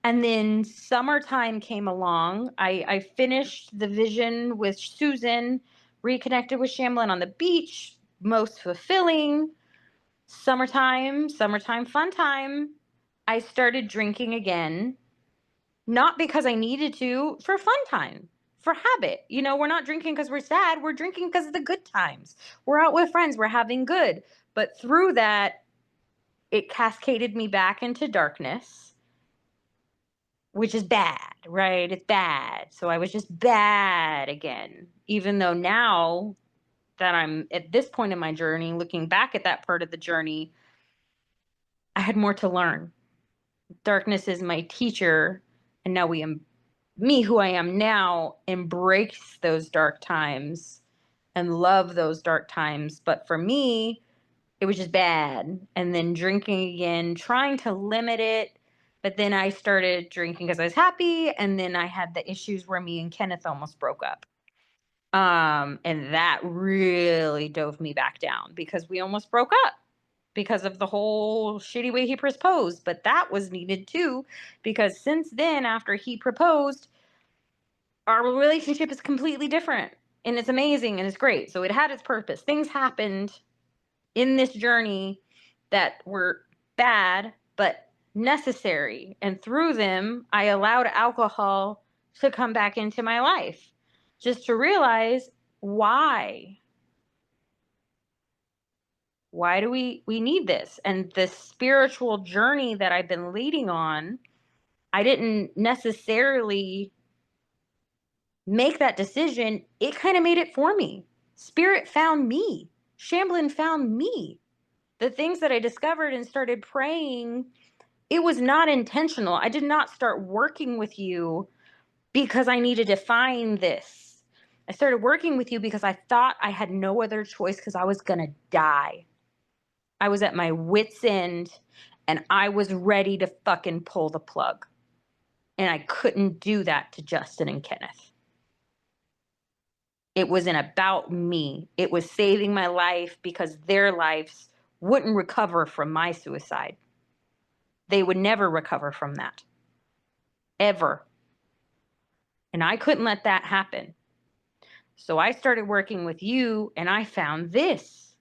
And then summertime came along. I finished the vision with Susan, reconnected with Shamblin on the beach, most fulfilling. Summertime, fun time. I started drinking again, not because I needed to, for fun time, for habit. You know, we're not drinking because we're sad. We're drinking because of the good times. We're out with friends. We're having good. But through that, it cascaded me back into darkness, which is bad, right? It's bad. So I was just bad again, even though now that I'm at this point in my journey, looking back at that part of the journey, I had more to learn. Darkness is my teacher, and now me, who I am now, embrace those dark times and love those dark times. But for me, it was just bad. And then drinking again, trying to limit it, But then I started drinking because I was happy, and then I had the issues where me and Kenneth almost broke up. And that really dove me back down because we almost broke up because of the whole shitty way he proposed. But that was needed too, because since then, after he proposed, our relationship is completely different, and it's amazing and it's great. So it had its purpose. Things happened in this journey that were bad, but necessary. And through them, I allowed alcohol to come back into my life just to realize why. Why do we need this? And the spiritual journey that I've been leading on, I didn't necessarily make that decision. It kind of made it for me. Spirit found me. Shambling found me. The things that I discovered and started praying, it was not intentional. I did not start working with you because I needed to find this. I started working with you because I thought I had no other choice because I was going to die. I was at my wit's end and I was ready to fucking pull the plug. And I couldn't do that to Justin and Kenneth. It wasn't about me. It was saving my life because their lives wouldn't recover from my suicide. They would never recover from that. Ever. And I couldn't let that happen. So I started working with you and I found this.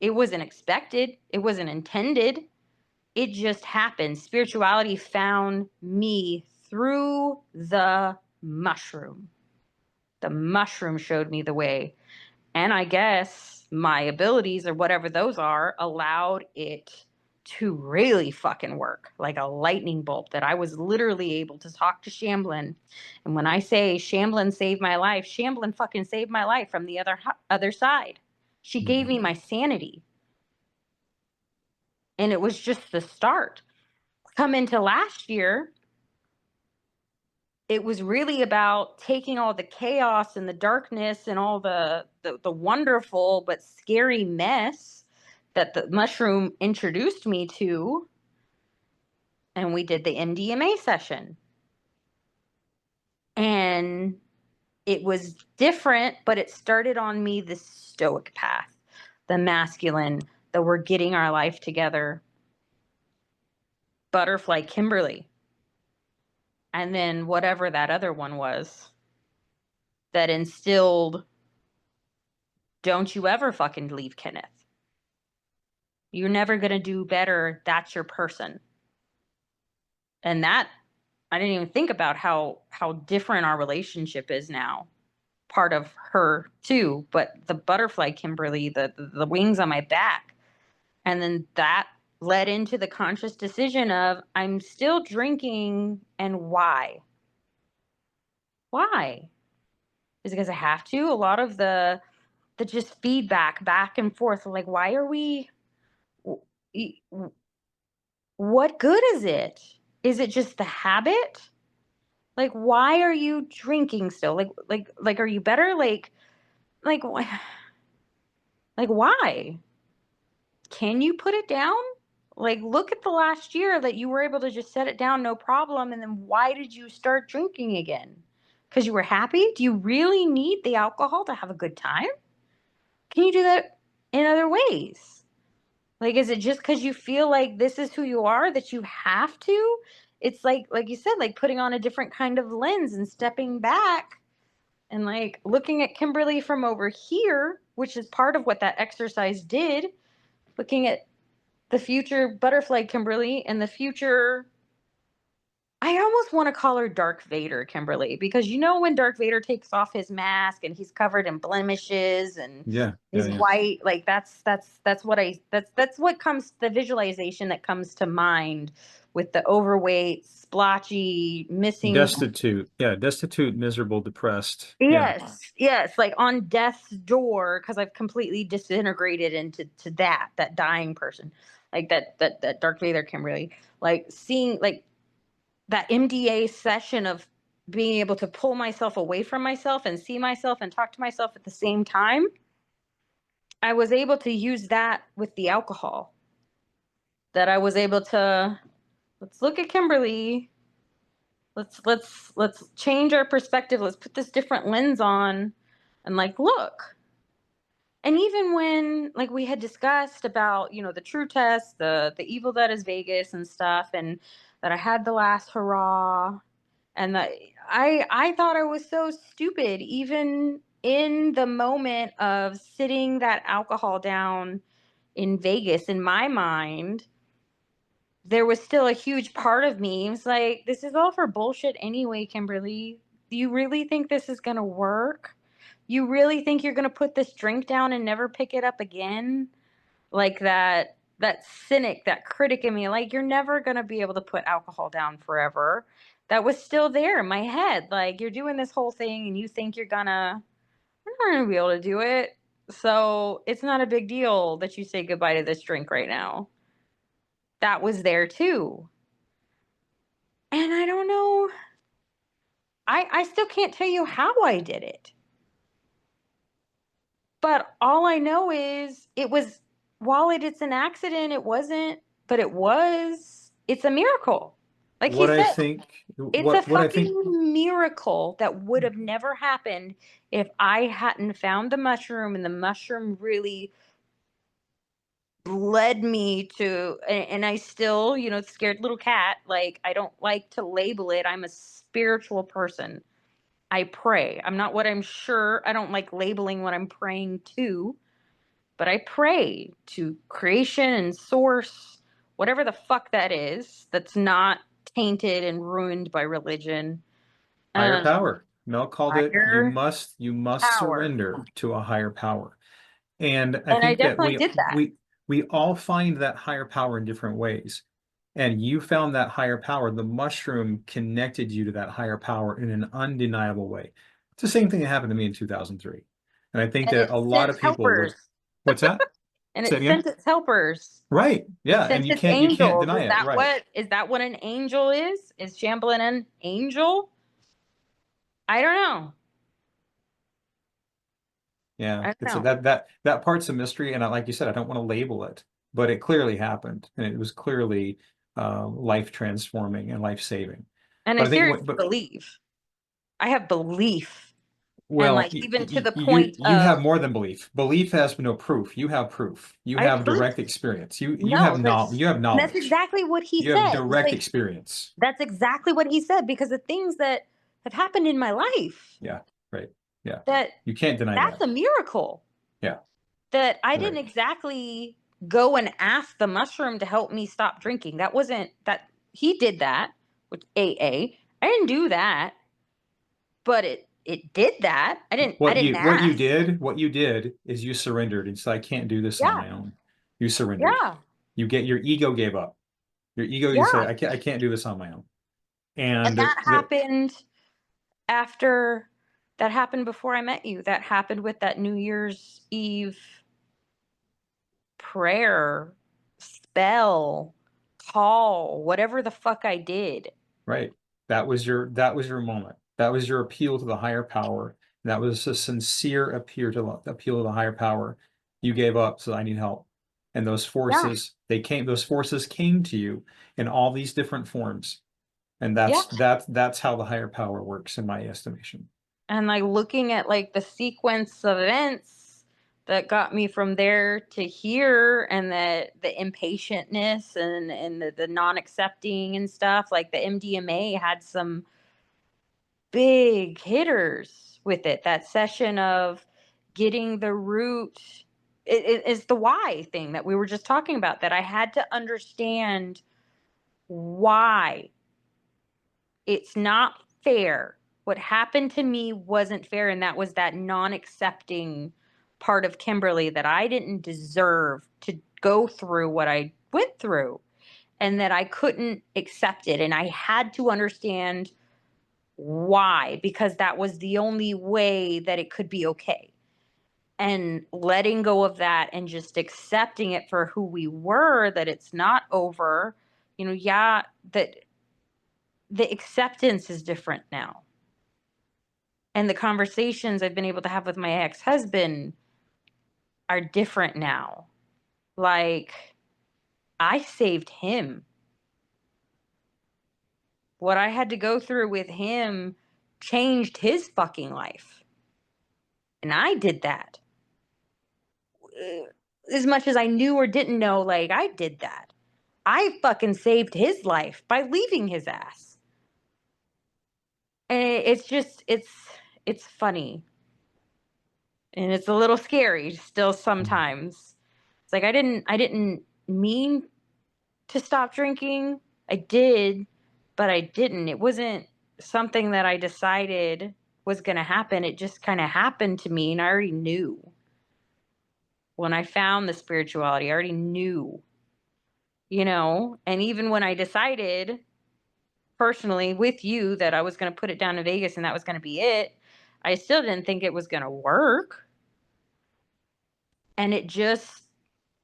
It wasn't expected. It wasn't intended. It just happened. Spirituality found me through the mushroom. The mushroom showed me the way. And I guess my abilities, or whatever those are, allowed it to really fucking work like a lightning bolt, that I was literally able to talk to Shamblin. And when I say Shamblin saved my life, Shamblin fucking saved my life from the other side. She gave me my sanity. And it was just the start. Come into last year, it was really about taking all the chaos and the darkness and all the wonderful but scary mess that the mushroom introduced me to. And we did the MDMA session. And it was different, but it started on me the stoic path, the masculine, the we're getting our life together, butterfly Kimberly. And then whatever that other one was that instilled, don't you ever fucking leave Kenneth. You're never going to do better. That's your person. And that, I didn't even think about how different our relationship is now. Part of her too, but the butterfly Kimberly, the wings on my back. And then that led into the conscious decision of, I'm still drinking, and why? Why? Is it because I have to? A lot of the just feedback back and forth, like, why are we, what good is it? Is it just the habit? Like, why are you drinking still? Like, are you better? Like, like, why? Can you put it down? Like, look at the last year that you were able to just set it down, no problem. And then why did you start drinking again? Because you were happy? Do you really need the alcohol to have a good time? Can you do that in other ways? Like, is it just because you feel like this is who you are that you have to? It's like you said, like putting on a different kind of lens and stepping back and like looking at Kimberly from over here, which is part of what that exercise did, looking at the future butterfly Kimberly and the future. I almost want to call her Dark Vader Kimberly, because you know when Dark Vader takes off his mask and he's covered in blemishes and he's white, like that's what comes, the visualization that comes to mind, with the overweight, splotchy, missing. Destitute, miserable, depressed. Yes, like on death's door, because I've completely disintegrated into that dying person, like that Dark Vader Kimberly, like seeing like that MDA session of being able to pull myself away from myself and see myself and talk to myself at the same time. I was able to use that with the alcohol, that I was able to Let's look at Kimberly. Let's change our perspective. Let's put this different lens on and like look. And even when like we had discussed about, the true test, the evil that is Vegas and stuff, and that I had the last hurrah, and that I thought I was so stupid even in the moment of sitting that alcohol down in Vegas. In my mind, there was still a huge part of me. It was like, this is all for bullshit anyway, Kimberly. Do you really think this is going to work? You really think you're going to put this drink down and never pick it up again? Like that cynic, that critic in me, like you're never going to be able to put alcohol down forever. That was still there in my head. Like you're doing this whole thing and you think you're not going to be able to do it. So, it's not a big deal that you say goodbye to this drink right now. That was there too. And I don't know. I still can't tell you how I did it. But all I know is it was, while it's an accident, it wasn't, but it was. It's a miracle. Like he What I said, think, it's a what I think, fucking miracle that would have never happened if I hadn't found the mushroom and the mushroom really led me to, and I still, scared little cat. Like I don't like to label it. I'm a spiritual person. I pray. I'm not what I'm sure. I don't like labeling what I'm praying to, but I pray to creation and source, whatever the fuck that is, that's not tainted and ruined by religion. higher Um, power. Mel called it, Higher you must power. surrender to a higher power. And I And I think that definitely did that. we all find that higher power in different ways. And you found that higher power. The mushroom connected you to that higher power in an undeniable way. It's the same thing that happened to me in 2003. And I think And that it a lot sent of people helpers. would, what's that? And Say it it again. sent its helpers. Right. It Yeah. And sent its you can't angels. deny it. Right. Is that what an angel is? Is Chamberlain an angel? I don't know. Yeah. I don't It's a, know. that part's a mystery. And like you said, I don't want to label it, but it clearly happened. And it was clearly life transforming and life saving. And I But I think what, seriously but believe. I have belief. And well, like even to the you point you have of more than belief. Belief has no proof. You have proof. You I have believe. direct experience. You No, have that's you have and that's knowledge. exactly what he You have said. He's direct like, experience. that's exactly what he said because the things that have happened in my life, Yeah, right. Yeah. that You can't deny that's that. a miracle. Yeah, That I didn't right. exactly go and ask the mushroom to help me stop drinking. That wasn't that he did that with AA. I didn't do that, but it did that. I didn't ask. What you did is you surrendered and said, I can't do this on Yeah. my own. You surrendered. Yeah. You get your ego gave up. Your ego, you say, Yeah. I can't do this on my own. And And that happened after that happened before I met you. That happened with that New Year's Eve prayer, spell, call, whatever the fuck I did. right. That was your moment. That was your appeal to the higher power. That was a sincere appeal to the higher power. You gave up, so I need help. And Yeah. those forces came to you in all these different forms. And Yeah. that's how the higher power works in my estimation. And like looking at like the sequence of events that got me from there to here and the impatientness and the non-accepting and stuff, like the MDMA had some big hitters with it. That session of getting the root, it is the why thing that we were just talking about, that I had to understand why it's not fair. What happened to me wasn't fair. And that was that non accepting part of Kimberly, that I didn't deserve to go through what I went through and that I couldn't accept it. And I had to understand why, because that was the only way that it could be okay. And letting go of that and just accepting it for who we were, that it's not over, yeah, that the acceptance is different now. And the conversations I've been able to have with my ex-husband are different now. Like, I saved him. what I had to go through with him changed his fucking life. And I did that. As much as I knew or didn't know, like, I did that. I fucking saved his life by leaving his ass. And it's just, it's funny. And it's a little scary still sometimes. It's like, I didn't mean to stop drinking. I did, but I didn't. It wasn't something that I decided was going to happen. It just kind of happened to me, and I already knew. When I found the spirituality, I already knew, and even when I decided personally with you that I was going to put it down in Vegas and that was going to be it, I still didn't think it was going to work. And it just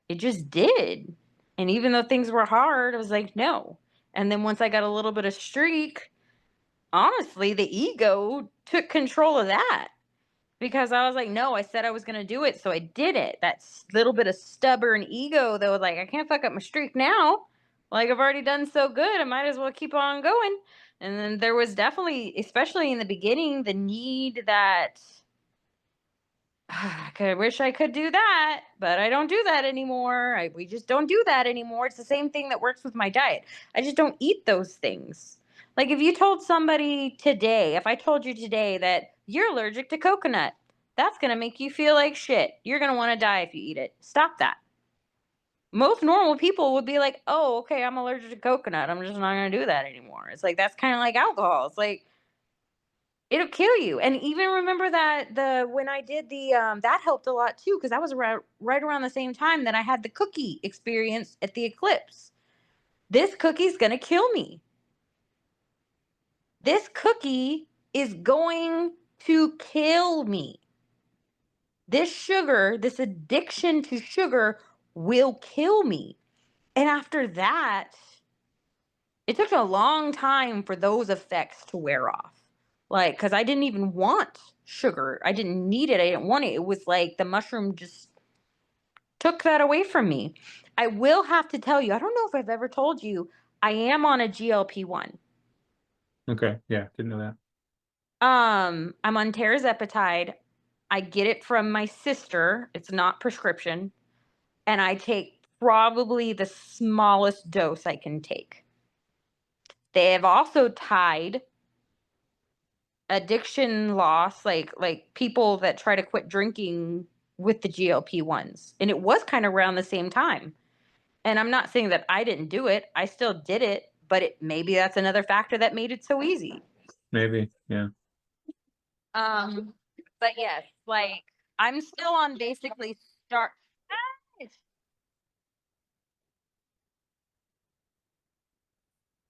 did. And even though things were hard, I was like, no. And then once I got a little bit of streak, honestly, the ego took control of that. Because I was like, no, I said I was going to do it, so I did it. That little bit of stubborn ego that was like, I can't fuck up my streak now. Like, I've already done so good, I might as well keep on going. And then there was definitely, especially in the beginning, the need that I wish I could do that, but I don't do that anymore. We just don't do that anymore. It's the same thing that works with my diet. I just don't eat those things. Like, if you told somebody today, if I told you today that you're allergic to coconut, that's going to make you feel like shit. You're going to want to die if you eat it. Stop that. Most normal people would be like, oh, okay, I'm allergic to coconut. I'm just not going to do that anymore. It's like, that's kind of like alcohol. It's like, it'll kill you. And even remember that when I did that helped a lot too, because that was right around the same time that I had the cookie experience at the eclipse. This cookie's gonna kill me. This cookie is going to kill me. This sugar, this addiction to sugar will kill me. And after that, it took a long time for those effects to wear off. Like, because I didn't even want sugar. I didn't need it. I didn't want it. It was like the mushroom just took that away from me. I will have to tell you, I don't know if I've ever told you, I am on a GLP-1. Okay. Yeah. Didn't know that. I'm on tirzepatide. I get it from my sister. It's not prescription. And I take probably the smallest dose I can take. They have also tied addiction loss, like people that try to quit drinking with the GLP-1s. And it was kind of around the same time. And I'm not saying that I didn't do it. I still did it, but maybe that's another factor that made it so easy. Maybe. Yeah. But yes, like, I'm still on basically start.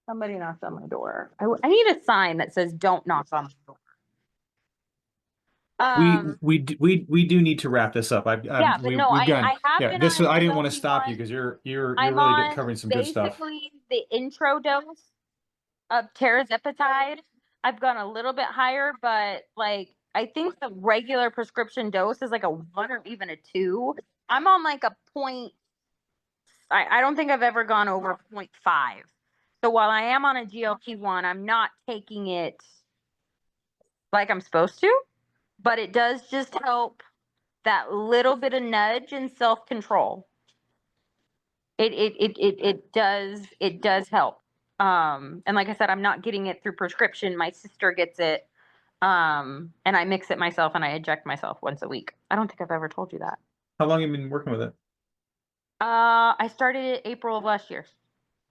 Somebody knocked on my door. I need a sign that says "Don't knock on my door." We do need to wrap this up. Yeah, but no, we've gone. I have Yeah. been This on I didn't want to stop you GLP-1. because you're I'm really on covering some good stuff. basically the intro dose of tirzepatide. I've gone a little bit higher, but like, I think the regular prescription dose is like a 1 or even a 2. I'm on like a point. I don't think I've ever gone over 0.5. So while I am on a GLP-1, I'm not taking it like I'm supposed to, but it does just help that little bit of nudge and self-control. It does help. And like I said, I'm not getting it through prescription. My sister gets it. And I mix it myself and I inject myself once a week. I don't think I've ever told you that. How long have you been working with it? I started it April of last year.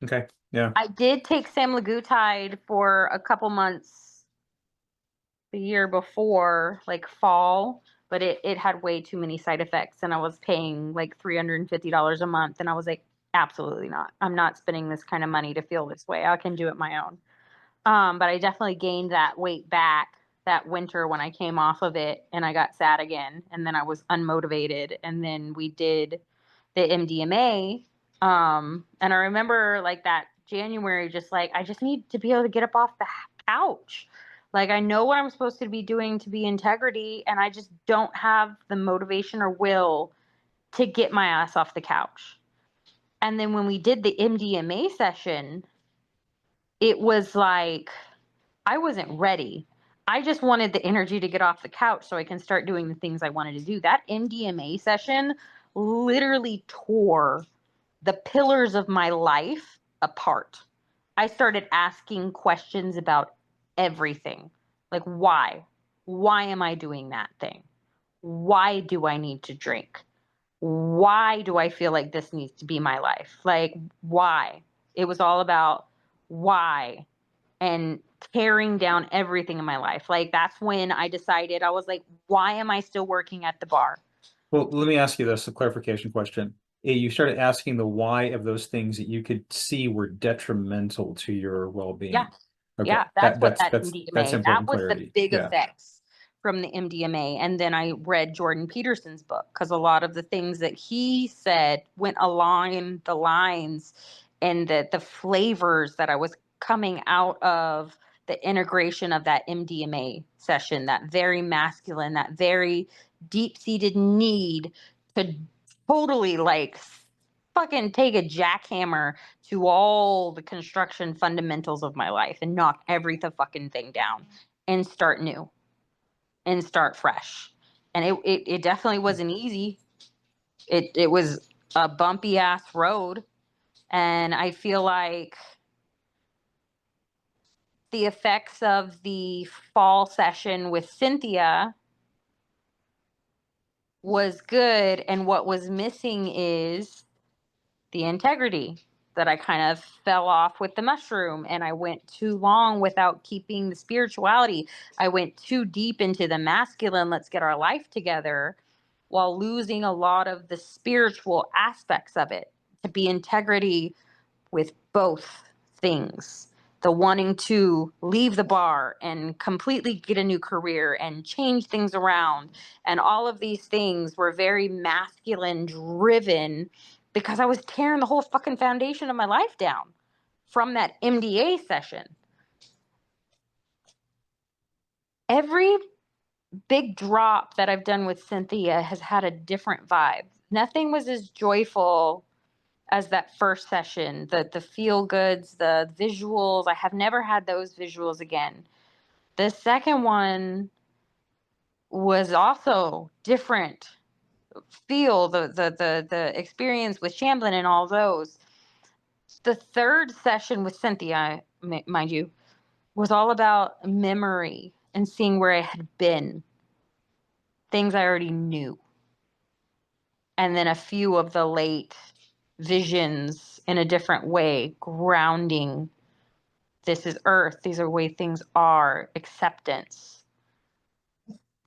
Okay. Yeah. I did take semaglutide for a couple months the year before, like fall, but it had way too many side effects and I was paying like $350 a month. And I was like, absolutely not. I'm not spending this kind of money to feel this way. I can do it my own. But I definitely gained that weight back that winter when I came off of it and I got sad again. And then I was unmotivated. And then we did the MDMA. And I remember like that January, just like, I just need to be able to get up off the couch. Like, I know what I'm supposed to be doing to be integrity, and I just don't have the motivation or will to get my ass off the couch. And then when we did the MDMA session, it was like I wasn't ready. I just wanted the energy to get off the couch so I can start doing the things I wanted to do. That MDMA session literally tore the pillars of my life apart. I started asking questions about everything. Like, why? Why am I doing that thing? Why do I need to drink? Why do I feel like this needs to be my life? Like, why? It was all about why and tearing down everything in my life. Like, that's when I decided, I was like, why am I still working at the bar? Well, let me ask you this, a clarification question. You started asking the why of those things that you could see were detrimental to your Yeah. well-being. Okay, Yeah, that's what that that's MDMA, that important was the clarity. big Yeah. effects from the MDMA. And then I read Jordan Peterson's book because a lot of the things that he said went along the lines and the flavors that I was coming out of the integration of that MDMA session, that very masculine, that very deep-seated need to totally like fucking take a jackhammer to all the construction fundamentals of my life and knock every the fucking thing down and start new and start fresh. And it definitely wasn't easy. It was a bumpy ass road. And I feel like the effects of the fall session with Cynthia was good. And what was missing is the integrity, that I kind of fell off with the mushroom and I went too long without keeping the spirituality. I went too deep into the masculine, let's get our life together, while losing a lot of the spiritual aspects of it. To be integrity with both things. The wanting to leave the bar and completely get a new career and change things around. And all of these things were very masculine driven because I was tearing the whole fucking foundation of my life down from that MDA session. Every big drop that I've done with Cynthia has had a different vibe. Nothing was as joyful as that first session. The feel goods, the visuals. I have never had those visuals again. The second one was also different. Feel the experience with Shamblin and all those. The third session with Cynthia, mind you, was all about memory and seeing where I had been, things I already knew. And then a few of the late visions in a different way, grounding. This is Earth. These are the way things are. Acceptance.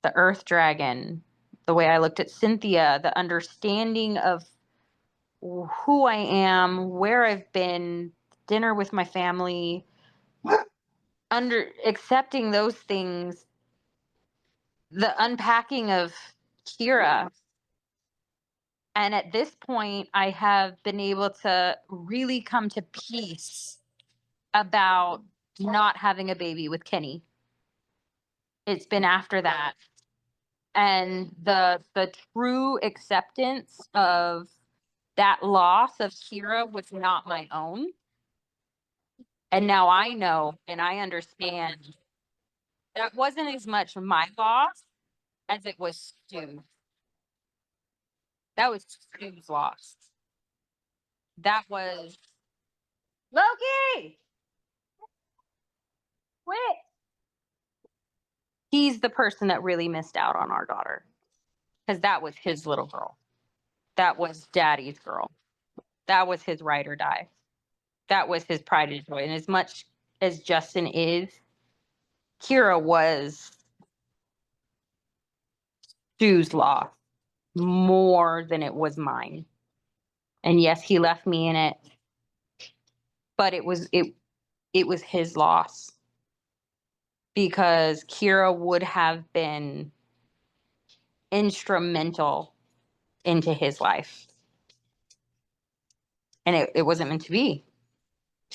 The Earth Dragon. The way I looked at Cynthia. The understanding of who I am, where I've been, dinner with my family. Under accepting those things. The unpacking of Kira. And at this point, I have been able to really come to peace about not having a baby with Kenny. It's been after that. And the true acceptance of that loss of Kira was not my own. And now I know and I understand that wasn't as much my loss as it was Stu's. That was Stu's loss. That was Loki. Quit. He's the person that really missed out on our daughter because that was his little girl. That was daddy's girl. That was his ride or die. That was his pride and joy. And as much as Justin is, Kira was Stu's loss more than it was mine. And yes, he left me in it, but it was his loss because Kira would have been instrumental into his life. And it wasn't meant to be,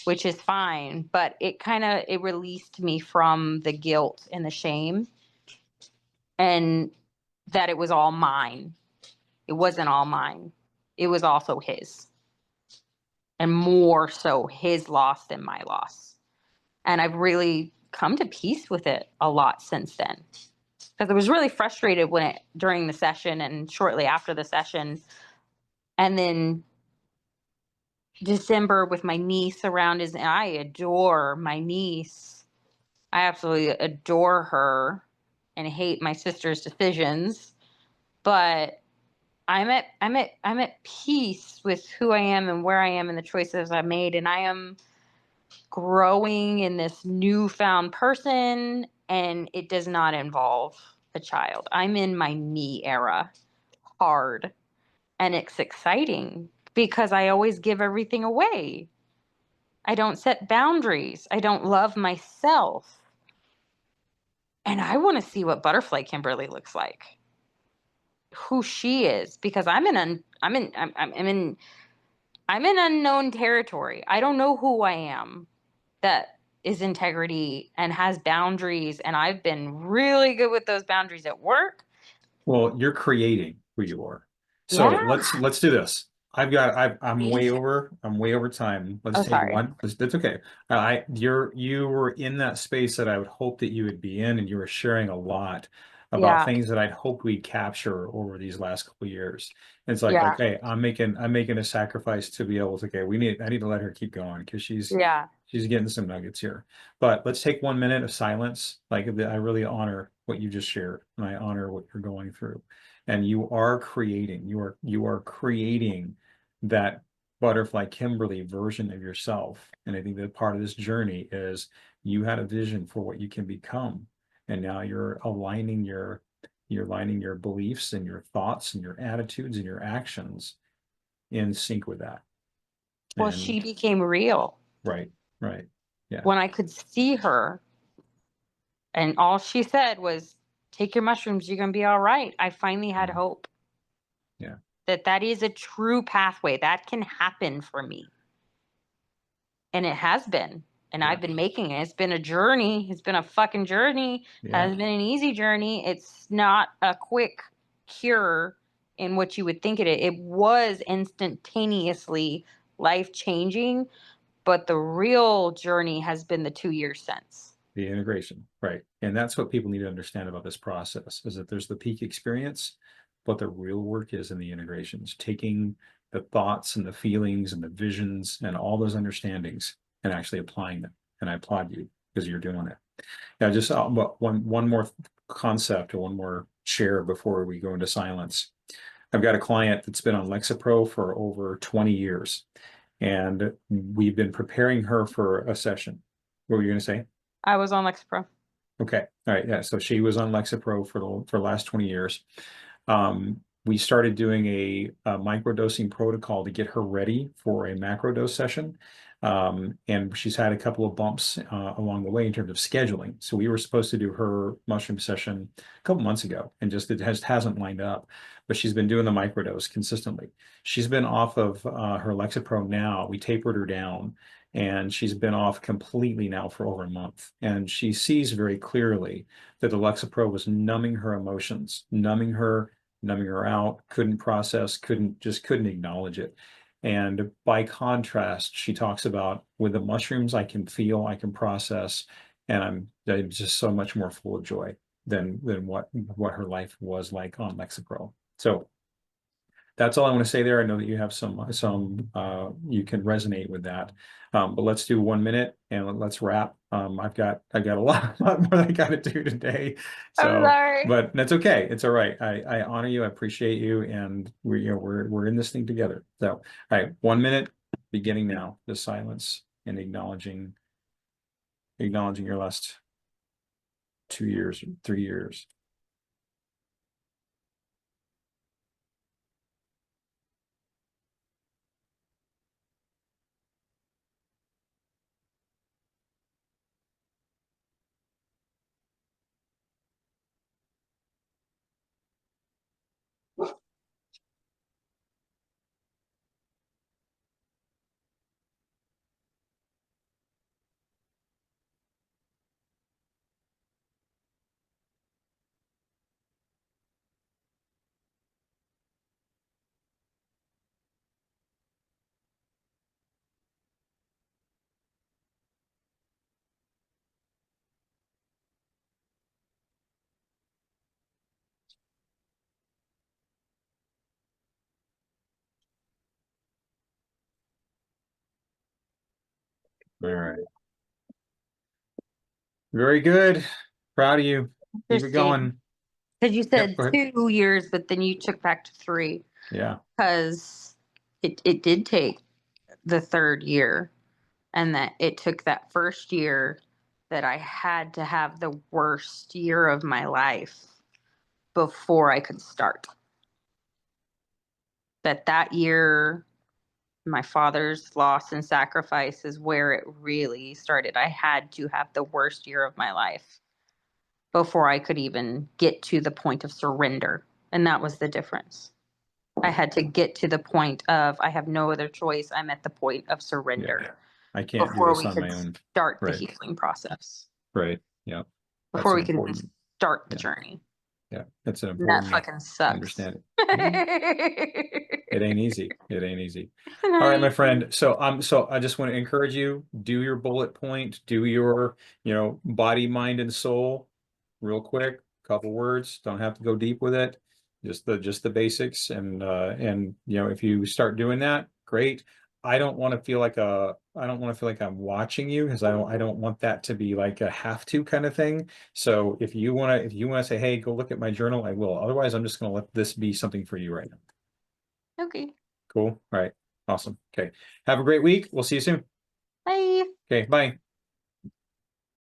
which is fine, but it released me from the guilt and the shame and that it was all mine. It wasn't all mine. It was also his. And more so his loss than my loss. And I've really come to peace with it a lot since then. Because I was really frustrated during the session and shortly after the session. And then December with my niece around and I adore my niece. I absolutely adore her and hate my sister's decisions, but I'm at peace with who I am and where I am and the choices I've made, and I am growing in this newfound person, and it does not involve a child. I'm in my me era hard, and it's exciting because I always give everything away. I don't set boundaries. I don't love myself. And I want to see what butterfly Kimberly looks like, who she is, because I'm in unknown territory. I don't know who I am that is integrity and has boundaries, and I've been really good with those boundaries at work. Well, you're creating who you are. So Yeah. let's do this. I'm way over time. Let's Oh, take sorry. one. That's okay. You were in that space that I would hope that you would be in, and you were sharing a lot about Yeah. things that I'd hoped we'd capture over these last couple of years. And it's like, Yeah. okay, I'm making a sacrifice to be able to, okay, I need to let her keep going because Yeah. she's getting some nuggets here. But let's take 1 minute of silence. Like I really honor what you just shared, and I honor what you're going through. And you are creating that butterfly Kimberly version of yourself. And I think that part of this journey is you had a vision for what you can become. And now you're aligning your beliefs and your thoughts and your attitudes and your actions in sync with that. Well, she And became real right, right. Yeah. when I could see her, and all she said was, "Take your mushrooms, you're going to be all right." I finally had Mhm. hope Yeah. that is a true pathway that can happen for me. And it has been. And Yeah. I've been making it. It's been a journey. It's been a fucking journey. Yeah. Hasn't been an easy journey. It's not a quick cure in what you would think it was instantaneously life changing, but the real journey has been the 2 years since. The integration, right. And that's what people need to understand about this process is that there's the peak experience, but the real work is in the integrations, taking the thoughts and the feelings and the visions and all those understandings and actually applying them. And I applaud you because you're doing it. Now, just one more concept or one more share before we go into silence. I've got a client that's been on Lexapro for over 20 years, and we've been preparing her for a session. What were you going to say? I was on Lexapro. Okay. All right. Yeah. So she was on Lexapro for the last 20 years. We started doing a microdosing protocol to get her ready for a macrodose session. And she's had a couple of bumps along the way in terms of scheduling. So we were supposed to do her mushroom session a couple months ago, and just it hasn't lined up. But she's been doing the microdose consistently. She's been off of her Lexapro now. We tapered her down, and she's been off completely now for over a month. And she sees very clearly that the Lexapro was numbing her emotions, numbing her out, couldn't process, couldn't acknowledge it. And by contrast, she talks about with the mushrooms, I can feel, I can process, and I'm just so much more full of joy than what her life was like on Lexapro. So that's all I want to say there. I know that you have some you can resonate with that. But let's do 1 minute and let's wrap. I've got a lot more I got to do today. I'm So, sorry. but that's okay. It's all right. I honor you. I appreciate you, and we're in this thing together. So, all right, 1 minute beginning now. The silence and acknowledging your last 2 years, 3 years. All right. Very good. Proud of you. Keep it Interesting. going. Because you Yep, said go ahead. 2 years, but then you took back to 3. Yeah. Because it did take the 3rd year, and that it took that 1st year that I had to have the worst year of my life before I could start. That year, my father's loss and sacrifice is where it really started. I had to have the worst year of my life before I could even get to the point of surrender. And that was the difference. I had to get to the point of I have no other choice. I'm at the point of surrender. Yeah. I can't do Before this we on could my own. start the Right. healing process. Right. Yeah. That's Before an we can important. start the Yeah. journey. Yeah. That's an And that important fucking sucks. understanding. Yeah. It ain't easy. It ain't easy. All right, my friend. So I just want to encourage you, do your bullet point, do your, body, mind, and soul real quick, couple words. Don't have to go deep with it. Just the basics. And if you start doing that, great. I don't want to feel like I'm watching you, because I don't want that to be like a have to kind of thing. So if you want to say, hey, go look at my journal, I will. Otherwise, I'm just going to let this be something for you right now. Okay. Cool. All right. Awesome. Okay. Have a great week. We'll see you soon. Bye. Okay. Bye.